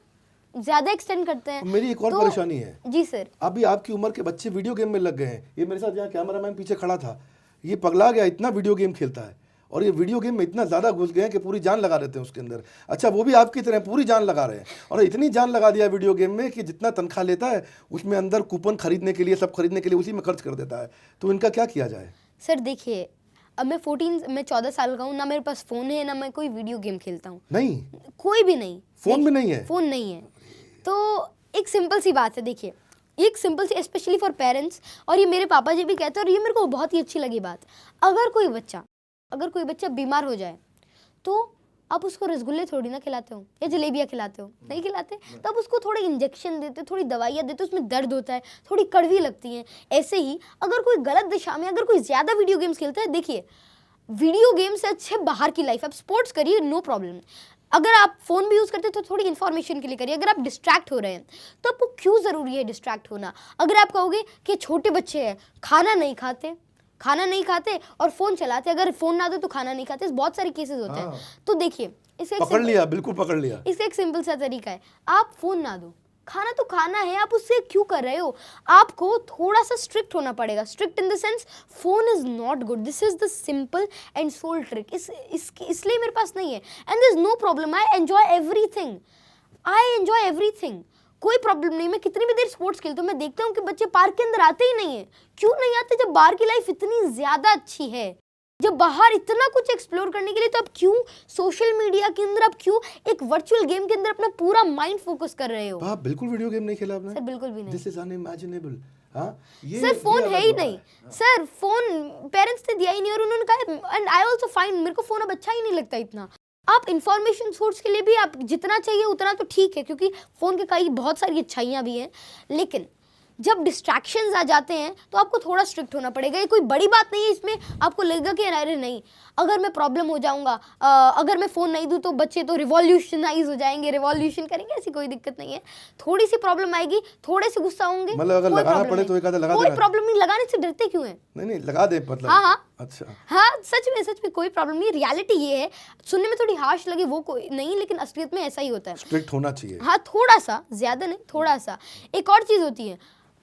ज्यादा एक्सटेंड करते हैं। मेरी एक और परेशानी है जी सर, अभी आपकी उम्र के बच्चे वीडियो गेम में लग गए हैं। ये मेरे साथ यहाँ कैमरामैन पीछे खड़ा था, ये पगला गया, इतना वीडियो गेम खेलता है। और ये वीडियो गेम में इतना ज़्यादा घुस गए हैं कि पूरी जान लगा देते हैं उसके अंदर। अच्छा, वो भी आपकी तरह पूरी जान लगा रहे हैं, और इतनी जान लगा दिया वीडियो गेम में कि जितना तनख्वाह लेता है उसमें अंदर कूपन खरीदने के लिए, सब खरीदने के लिए उसी में खर्च कर देता है। तो इनका क्या किया जाए? सर देखिए, अब मैं 14 साल का हूँ, ना मेरे पास फ़ोन है, ना मैं कोई वीडियो गेम खेलता हूँ। नहीं, कोई भी नहीं। फ़ोन भी नहीं है? फ़ोन नहीं है। तो एक सिंपल सी बात है, देखिए एक सिंपल सी, स्पेशली फॉर पेरेंट्स, और ये मेरे पापा जी भी कहते हैं और ये मेरे को बहुत ही अच्छी लगी बात। अगर कोई बच्चा बीमार हो जाए तो आप उसको रसगुल्ले थोड़ी ना खिलाते हो या जलेबियाँ खिलाते हो, नहीं खिलाते। तो आप उसको थोड़े इंजेक्शन देते, थोड़ी दवाइयाँ देते, उसमें दर्द होता है, थोड़ी कड़वी लगती हैं। ऐसे ही अगर कोई गलत दिशा में, अगर कोई ज़्यादा वीडियो गेम्स खेलता है, देखिए वीडियो गेम से अच्छे बाहर की लाइफ, आप स्पोर्ट्स करिए, नो प्रॉब्लम। अगर आप फ़ोन भी यूज़ करते हैं तो थोड़ी इन्फॉर्मेशन के लिए करिए। अगर आप डिस्ट्रैक्ट हो रहे हैं तो आपको क्यों ज़रूरी है डिस्ट्रैक्ट होना? अगर आप कहोगे कि छोटे बच्चे हैं, खाना नहीं खाते और फ़ोन चलाते, अगर फ़ोन ना दो तो खाना नहीं खाते, बहुत सारे केसेस होते हैं। तो देखिए बिल्कुल पकड़ लिया। इसका एक सिंपल सा तरीका है, आप फ़ोन ना दो, खाना तो खाना है, आप उससे क्यों कर रहे हो? आपको थोड़ा सा स्ट्रिक्ट होना पड़ेगा। Strict in the sense, phone is not good, this is the simple and sole trick. इसलिए मेरे पास नहीं है, and there is no problem. I enjoy everything, कोई प्रॉब्लम नहीं। मैं कितनी भी देर स्पोर्ट्स खेलता हूँ, मैं देखता हूँ कि बच्चे पार्क के अंदर आते ही नहीं है। क्यों नहीं आते? जब बाहर की लाइफ इतनी ज्यादा अच्छी है, जब बाहर इतना कुछ एक्सप्लोर करने के लिए, तो आप क्यों सोशल मीडिया के अंदर, आप क्यों एक वर्चुअल गेम के अंदर अपना पूरा माइंड फोकस कर रहे हो? आप बिल्कुल वीडियो गेम नहीं खेला आपने? सर बिल्कुल भी नहीं। This is unimaginable. हाँ, सर फोन है ही नहीं। सर फोन पेरेंट्स ने दिया ही नहीं, और उन्होंने कहा, एंड आई आल्सो फाइंड, मेरे को फोन अब अच्छा ही नहीं लगता इतना। आप इंफॉर्मेशन सोर्स के लिए भी आप जितना चाहिए उतना तो ठीक है, क्योंकि फ़ोन के कई बहुत सारी अच्छाइयाँ भी हैं, लेकिन जब डिस्ट्रैक्शंस आ जाते हैं तो आपको थोड़ा स्ट्रिक्ट होना पड़ेगा। ये कोई बड़ी बात नहीं है, इसमें आपको लगेगा कि अरे नहीं, अगर मैं प्रॉब्लम हो जाऊंगा, अगर मैं फ़ोन नहीं दूँ तो बच्चे तो रिवॉल्यूशनाइज हो जाएंगे, रिवॉल्यूशन करेंगे, ऐसी कोई दिक्कत नहीं है। थोड़ी सी प्रॉब्लम आएगी, थोड़े से गुस्सा होंगे, मतलब अगर लगाना पड़े तो एक आधा लगा देना, कोई प्रॉब्लम नहीं। लगाने से डरते क्यों हैं? नहीं लगा दे, मतलब। हाँ, अच्छा, हाँ, सच में कोई प्रॉब्लम नहीं। रियलिटी ये है, सुनने में थोड़ी हार्श लगे वो कोई नहीं, लेकिन असलियत में ऐसा ही होता है। स्ट्रिक्ट होना चाहिए। हाँ, थोड़ा सा, ज़्यादा नहीं, थोड़ा सा। एक और चीज़ होती है,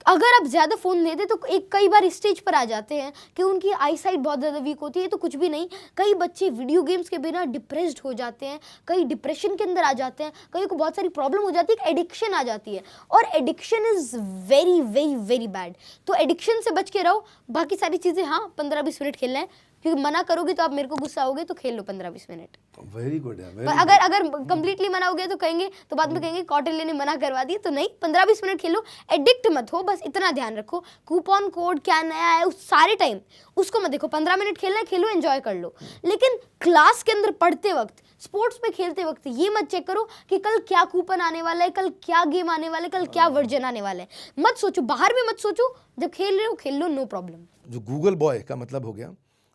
अगर आप ज़्यादा फ़ोन देते तो एक कई बार स्टेज पर आ जाते हैं कि उनकी आई साइट बहुत ज़्यादा वीक होती है। तो कुछ भी नहीं, कई बच्चे वीडियो गेम्स के बिना डिप्रेस्ड हो जाते हैं, कई डिप्रेशन के अंदर आ जाते हैं, कई को बहुत सारी प्रॉब्लम हो जाती है, एडिक्शन आ जाती है, और addiction is very very very bad. तो एडिक्शन से बच के रहो। बाकी सारी चीज़ें हाँ 15-20 मिनट खेलना है, क्योंकि मना करोगे तो आप मेरे को गुस्सा आओगे, तो खेल लो 15-20 मिनट। वेरी गुड है। अगर कंप्लीटली मना हो गया तो कहेंगे, तो बाद में कहेंगे कौटिल्य ने मना करवा दी। तो नहीं, 15-20 मिनट खेलो, एडिक्ट मत हो, बस इतना ध्यान रखो। कूपन कोड क्या नया है उस सारे टाइम उसको मत देखो। 15 मिनट खेलना है, खेलो, एंजॉय कर लो, लेकिन क्लास के अंदर पढ़ते वक्त, स्पोर्ट्स में खेलते वक्त ये मत चेक करो कि कल क्या कूपन आने वाला है, कल क्या गेम आने वाला है, कल क्या वर्जन आने वाला है। मत सोचो, बाहर में मत सोचो, जब खेल रहे हो खेल लो, नो प्रॉब्लम। जो गूगल बॉय का मतलब हो गया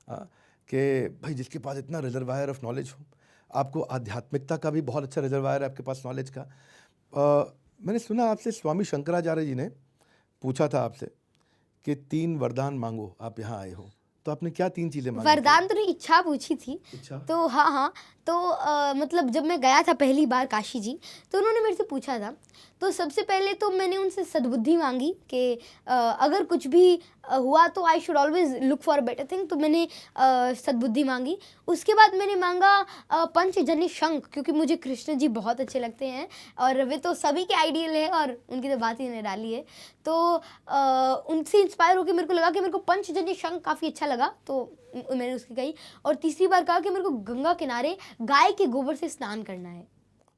कि भाई जिसके पास इतना रिजर्वायर ऑफ नॉलेज हो, आपको आध्यात्मिकता का भी बहुत अच्छा रिजर्वायर है आपके पास नॉलेज का। मैंने सुना आपसे स्वामी शंकराचार्य जी ने पूछा था आपसे कि 3 वरदान मांगो, आप यहाँ आए हो, तो आपने क्या 3 चीज़ें मांगी? वरदान तो नहीं, इच्छा पूछी थी। इच्छा? तो हाँ, तो मतलब जब मैं गया था पहली बार काशी जी, तो उन्होंने मेरे से पूछा था, तो सबसे पहले तो मैंने उनसे सद्बुद्धि मांगी कि अगर कुछ भी हुआ तो I should always look for better thing. तो मैंने सद्बुद्धि मांगी। उसके बाद मैंने मांगा पंचजन्य शंख, क्योंकि मुझे कृष्ण जी बहुत अच्छे लगते हैं, और वे तो सभी के आइडियल है, और उनकी तो बात ही निराली है। तो उनसे इंस्पायर होकर मेरे को लगा कि मेरे को पंचजन्य शंख काफ़ी अच्छा लगा, तो मैंने उसकी कही। और तीसरी बार कहा कि मेरे को गंगा किनारे गाय के गोबर से स्नान करना है।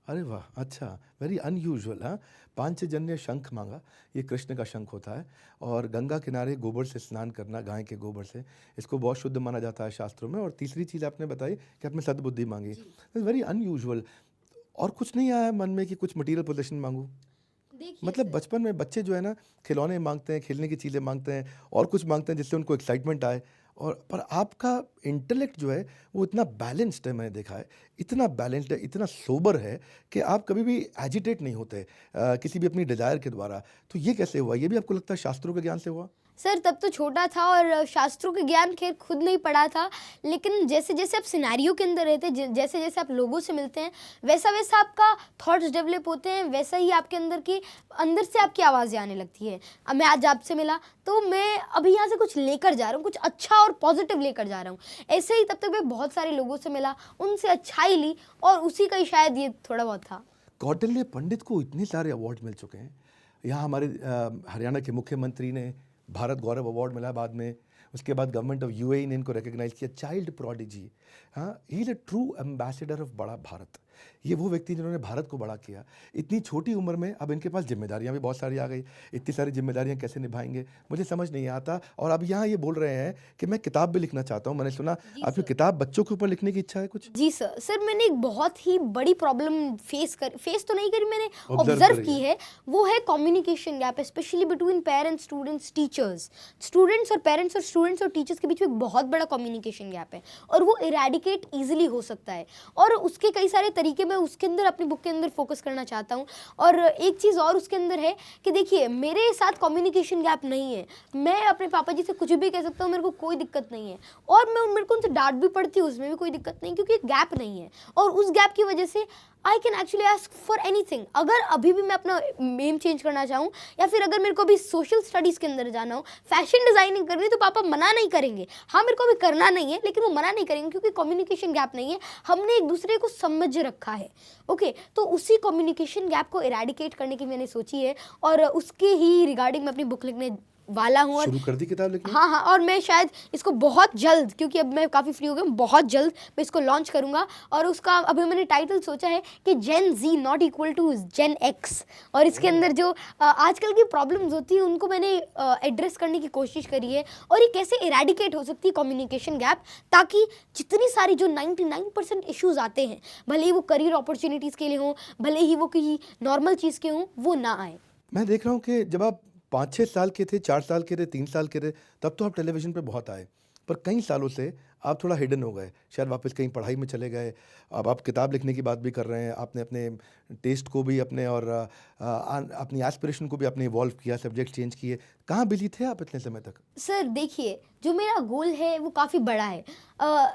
अरे वाह, अच्छा, वेरी अनयूजुअल। हाँ, पांचजन्य शंख मांगा, ये कृष्ण का शंख होता है, और गंगा किनारे गोबर से स्नान करना, गाय के गोबर से, इसको बहुत शुद्ध माना जाता है शास्त्रों में। और तीसरी चीज़ आपने बताई कि आपने सद्बुद्धि मांगी, वेरी अनयूजुअल। और कुछ नहीं आया मन में कि कुछ मटेरियल पोजेशन मांगूं? मतलब बचपन में बच्चे जो है ना, खिलौने मांगते हैं, खेलने की चीज़ें मांगते हैं, और कुछ मांगते हैं जिससे उनको एक्साइटमेंट आए। और पर आपका इंटेलेक्ट जो है वो इतना बैलेंस्ड है, मैंने देखा है, इतना बैलेंस्ड है, इतना सोबर है कि आप कभी भी एजिटेट नहीं होते किसी भी अपनी डिज़ायर के द्वारा। तो ये कैसे हुआ? ये भी आपको लगता है शास्त्रों के ज्ञान से हुआ? सर तब तो छोटा था और शास्त्रों के ज्ञान खैर खुद नहीं पढ़ा था, लेकिन जैसे जैसे आप सिनेरियो के अंदर रहते हैं, जैसे जैसे आप लोगों से मिलते हैं, वैसा वैसा आपका थॉट्स डेवलप होते हैं, वैसा ही आपके अंदर से आपकी आवाज़ें आने लगती है। अब मैं आज आपसे मिला तो मैं अभी यहाँ से कुछ लेकर जा रहा हूँ, कुछ अच्छा और पॉजिटिव लेकर जा रहा हूँ। ऐसे ही तब तक मैं बहुत सारे लोगों से मिला, उनसे अच्छाई ली और उसी का ही शायद ये थोड़ा बहुत था। कौटिल्य पंडित को इतने सारे अवार्ड मिल चुके हैं। यहाँ हमारे हरियाणा के मुख्यमंत्री ने भारत गौरव अवार्ड मिला बाद में, उसके बाद गवर्नमेंट ऑफ यूएई ने इनको रिकग्नाइज किया, चाइल्ड प्रोडिजी। हाँ, he is a true ambassador of बड़ा भारत। ये वो व्यक्ति जिन्होंने भारत को बड़ा किया इतनी छोटी उम्र में। अब इनके पास जिम्मेदारियां भी बहुत सारी आ गई, इतनी सारी जिम्मेदारियां कैसे निभाएंगे मुझे समझ नहीं आता। और अब यहाँ ये बोल रहे हैं कि मैं किताब भी लिखना चाहता हूँ। मैंने सुना आपकी किताब बच्चों के ऊपर लिखने की इच्छा है कुछ? जी सर मैंने एक बहुत ही बड़ी प्रॉब्लम फेस तो नहीं करी, मैंने ऑब्जर्व की है। वो है communication gap, specially between parents, students, teachers. Students और पेरेंट्स और स्टूडेंट्स और टीचर्स के बीच में एक बहुत बड़ा कम्युनिकेशन गैप है और वो इरेडिकेट ईजिली हो सकता है। और उसके कई सारे तरीके मैं उसके अंदर अपनी बुक के अंदर फोकस करना चाहता हूँ। और एक चीज़ और उसके अंदर है कि देखिए मेरे साथ कम्युनिकेशन गैप नहीं है, मैं अपने पापा जी से कुछ भी कह सकता हूँ, मेरे को कोई दिक्कत नहीं है। और मेरे को उनसे डांट भी पड़ती है, उसमें भी कोई दिक्कत नहीं, क्योंकि गैप नहीं है। और उस गैप की वजह से I can actually ask for anything. अगर अभी भी मैं अपना एम चेंज करना चाहूँ या फिर अगर मेरे को अभी सोशल स्टडीज़ के अंदर जाना हो, फैशन डिज़ाइनिंग करनी है, तो पापा मना नहीं करेंगे। हाँ मेरे को अभी करना नहीं है, लेकिन वो मना नहीं करेंगे क्योंकि कम्युनिकेशन गैप नहीं है, हमने एक दूसरे को समझ रखा है। ओके, तो उसी कम्युनिकेशन गैप को इरेडिकेट करने की मैंने सोची है और उसके ही रिगार्डिंग मैं अपनी बुक लिखने वाला हूँ। शुरू कर दी किताब लिखना? हाँ, और मैं शायद इसको बहुत जल्द, क्योंकि अब मैं काफ़ी फ्री हो गया हूँ, बहुत जल्द मैं इसको लॉन्च करूँगा। और उसका अभी मैंने टाइटल सोचा है कि Gen Z not equal to Gen X. और इसके अंदर जो आजकल की प्रॉब्लम्स होती है उनको मैंने एड्रेस करने की कोशिश करी है और ये कैसे इरेडिकेट हो सकती है कम्युनिकेशन गैप, ताकि जितनी सारी जो 99% इश्यूज आते हैं, भले ही वो करियर अपॉर्चुनिटीज़ के लिए हों, भले ही वो किसी नॉर्मल चीज़ के हों, वो ना आए। मैं देख रहा हूँ कि जब आप 5-6 साल के थे, 4 साल के थे, 3 साल के थे, तब तो आप टेलीविज़न पे बहुत आए, पर कई सालों से आप थोड़ा हिडन हो गए, शायद वापस कहीं पढ़ाई में चले गए। अब आप किताब लिखने की बात भी कर रहे हैं, आपने अपने टेस्ट को भी अपने और अपनी एस्पिरेशन को भी आपने इवॉल्व किया, सब्जेक्ट चेंज किए। कहाँ बिजी थे आप इतने समय तक? सर देखिए, जो मेरा गोल है वो काफ़ी बड़ा है।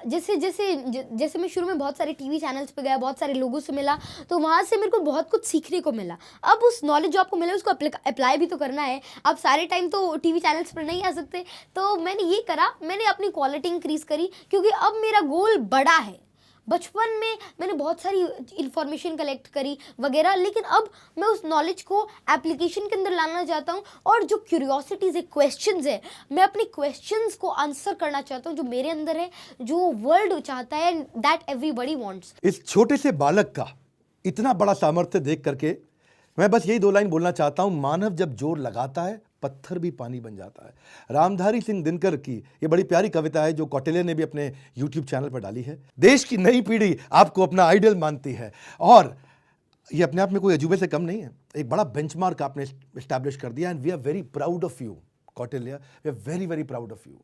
जैसे मैं शुरू में बहुत सारे टीवी चैनल्स पे गया, बहुत सारे लोगों से मिला, तो वहाँ से मेरे को बहुत कुछ सीखने को मिला। अब उस नॉलेज जो आपको मिला उसको अप्लाई भी तो करना है। आप सारे टाइम तो टीवी चैनल्स पर नहीं आ सकते, तो मैंने ये करा, मैंने अपनी क्वालिटी इंक्रीज करी, क्योंकि अब मेरा गोल बड़ा है। बचपन में मैंने बहुत सारी इन्फॉर्मेशन कलेक्ट करी वगैरह, लेकिन अब मैं उस नॉलेज को एप्लीकेशन के अंदर लाना चाहता हूँ। और जो क्यूरियोसिटीज़ है, क्वेश्चंस है, मैं अपने क्वेश्चंस को आंसर करना चाहता हूँ जो मेरे अंदर है, जो वर्ल्ड चाहता है, दैट एवरीबॉडी वांट्स। इस छोटे से बालक का इतना बड़ा सामर्थ्य देख करके मैं बस यही 2 लाइन बोलना चाहता हूँ, मानव जब जोर लगाता है पत्थर भी पानी बन जाता है। रामधारी सिंह दिनकर की ये बड़ी प्यारी कविता है जो कौटिल्य ने भी अपने YouTube चैनल पर डाली है। देश की नई पीढ़ी आपको अपना आइडियल मानती है और ये अपने आप में कोई अजूबे से कम नहीं है, एक बड़ा बेंचमार्क आपने एस्टैब्लिश कर दिया and we are very proud of you Kautilya, we are very very proud of you.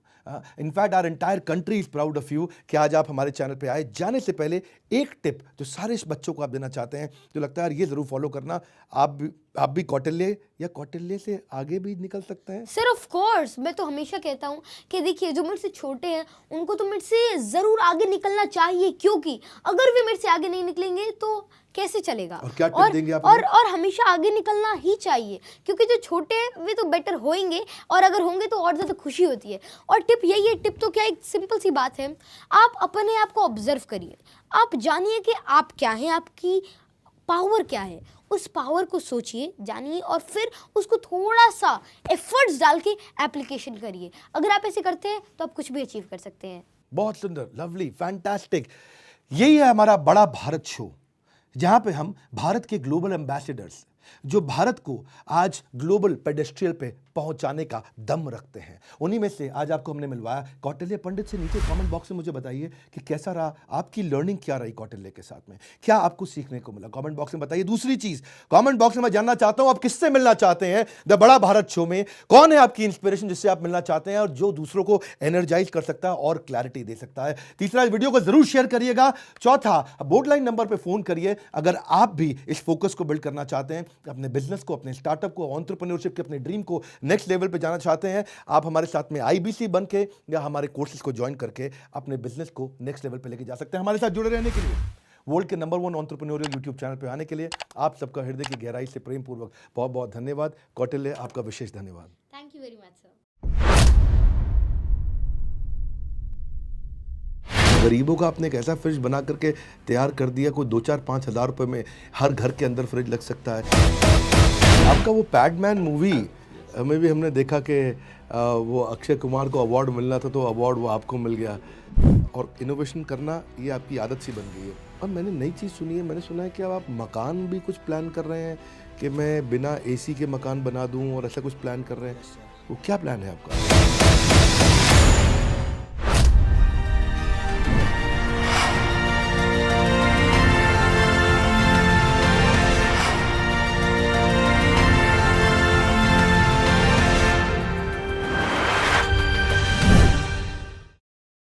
In fact our entire country is proud of you कि आज आप हमारे चैनल पे आए। जाने से पहले एक टिप जो सारे इस बच्चों को आप देना चाहते हैं, जो लगता है यार ये जरूर फॉलो करना, आप भी कौटिल्य या कौटिल्य से आगे भी निकल सकते हैं। सर ऑफ कोर्स, मैं तो हमेशा कहता हूँ कि देखिए जो मेरे से छोटे हैं उनको तो मेरे से ज़रूर आगे निकलना चाहिए, क्योंकि अगर वे मेरे से आगे नहीं निकलेंगे तो कैसे चलेगा। और क्या टिप देंगे आप? और हमेशा आगे निकलना ही चाहिए, क्योंकि जो छोटे हैं वे तो बेटर होंगे और अगर होंगे तो और ज़्यादा खुशी होती है। और टिप यही है, टिप तो क्या, एक सिंपल सी बात है, आप अपने आप को ऑब्जर्व करिए, आप जानिए कि आप क्या हैं, आपकी पावर क्या है, उस पावर को सोचिए, जानिए और फिर उसको थोड़ा सा एफर्ट्स डाल के एप्लीकेशन करिए। अगर आप ऐसे करते हैं तो आप कुछ भी अचीव कर सकते हैं। बहुत सुंदर, लवली, फैंटास्टिक। यही है हमारा बड़ा भारत शो, जहां पे हम भारत के ग्लोबल एम्बेसडर्स जो भारत को आज ग्लोबल पेडेस्ट्रियल पे पहुंचाने का दम रखते हैं, उन्हीं में से आज आपको हमने मिलवाया कौटिल्य पंडित से। नीचे कमेंट बॉक्स में मुझे बताइए कि कैसा रहा, आपकी लर्निंग क्या रही कौटिल्य के साथ में, क्या आपको सीखने को मिला, कमेंट बॉक्स में बताइए। दूसरी चीज, कमेंट बॉक्स में मैं जानना चाहता हूं आप किससे मिलना चाहते हैं द बड़ा भारत शो में, कौन है आपकी इंस्पिरेशन जिससे आप मिलना चाहते हैं और जो दूसरों को एनर्जाइज कर सकता है और क्लैरिटी दे सकता है। तीसरा, इस वीडियो को जरूर शेयर करिएगा। चौथा, बोर्ड लाइन नंबर पर फोन करिए अगर आप भी इस फोकस को बिल्ड करना चाहते हैं, अपने बिजनेस को, अपने स्टार्टअप को, एंटरप्रेन्योरशिप के अपने ड्रीम को नेक्स्ट लेवल पे जाना चाहते हैं, आप हमारे साथ में आईबीसी बन के या हमारे कोर्सेज को ज्वाइन करके अपने बिजनेस को नेक्स्ट लेवल पे लेके जा सकते हैं। हमारे साथ जुड़े रहने के लिए, वर्ल्ड के नंबर 1 एंटरप्रेन्योरियल यूट्यूब चैनल पे आने के लिए आप सबका हृदय की गहराई से प्रेम पूर्वक बहुत बहुत धन्यवाद। कौटिल्य, आपका विशेष धन्यवाद। Thank you very much sir. गरीबों का आपने एक ऐसा फ्रिज बना करके तैयार कर दिया, कोई 2-4-5 हज़ार रुपए में हर घर के अंदर फ्रिज लग सकता है। आपका वो पैडमैन मूवी में भी हमने देखा कि वो अक्षय कुमार को अवार्ड मिलना था, तो अवार्ड वो आपको मिल गया। और इनोवेशन करना ये आपकी आदत सी बन गई है। और मैंने नई चीज़ सुनी है, मैंने सुना है कि अब आप मकान भी कुछ प्लान कर रहे हैं कि मैं बिना एसी के मकान बना दूं, और ऐसा कुछ प्लान कर रहे हैं। वो क्या प्लान है आपका?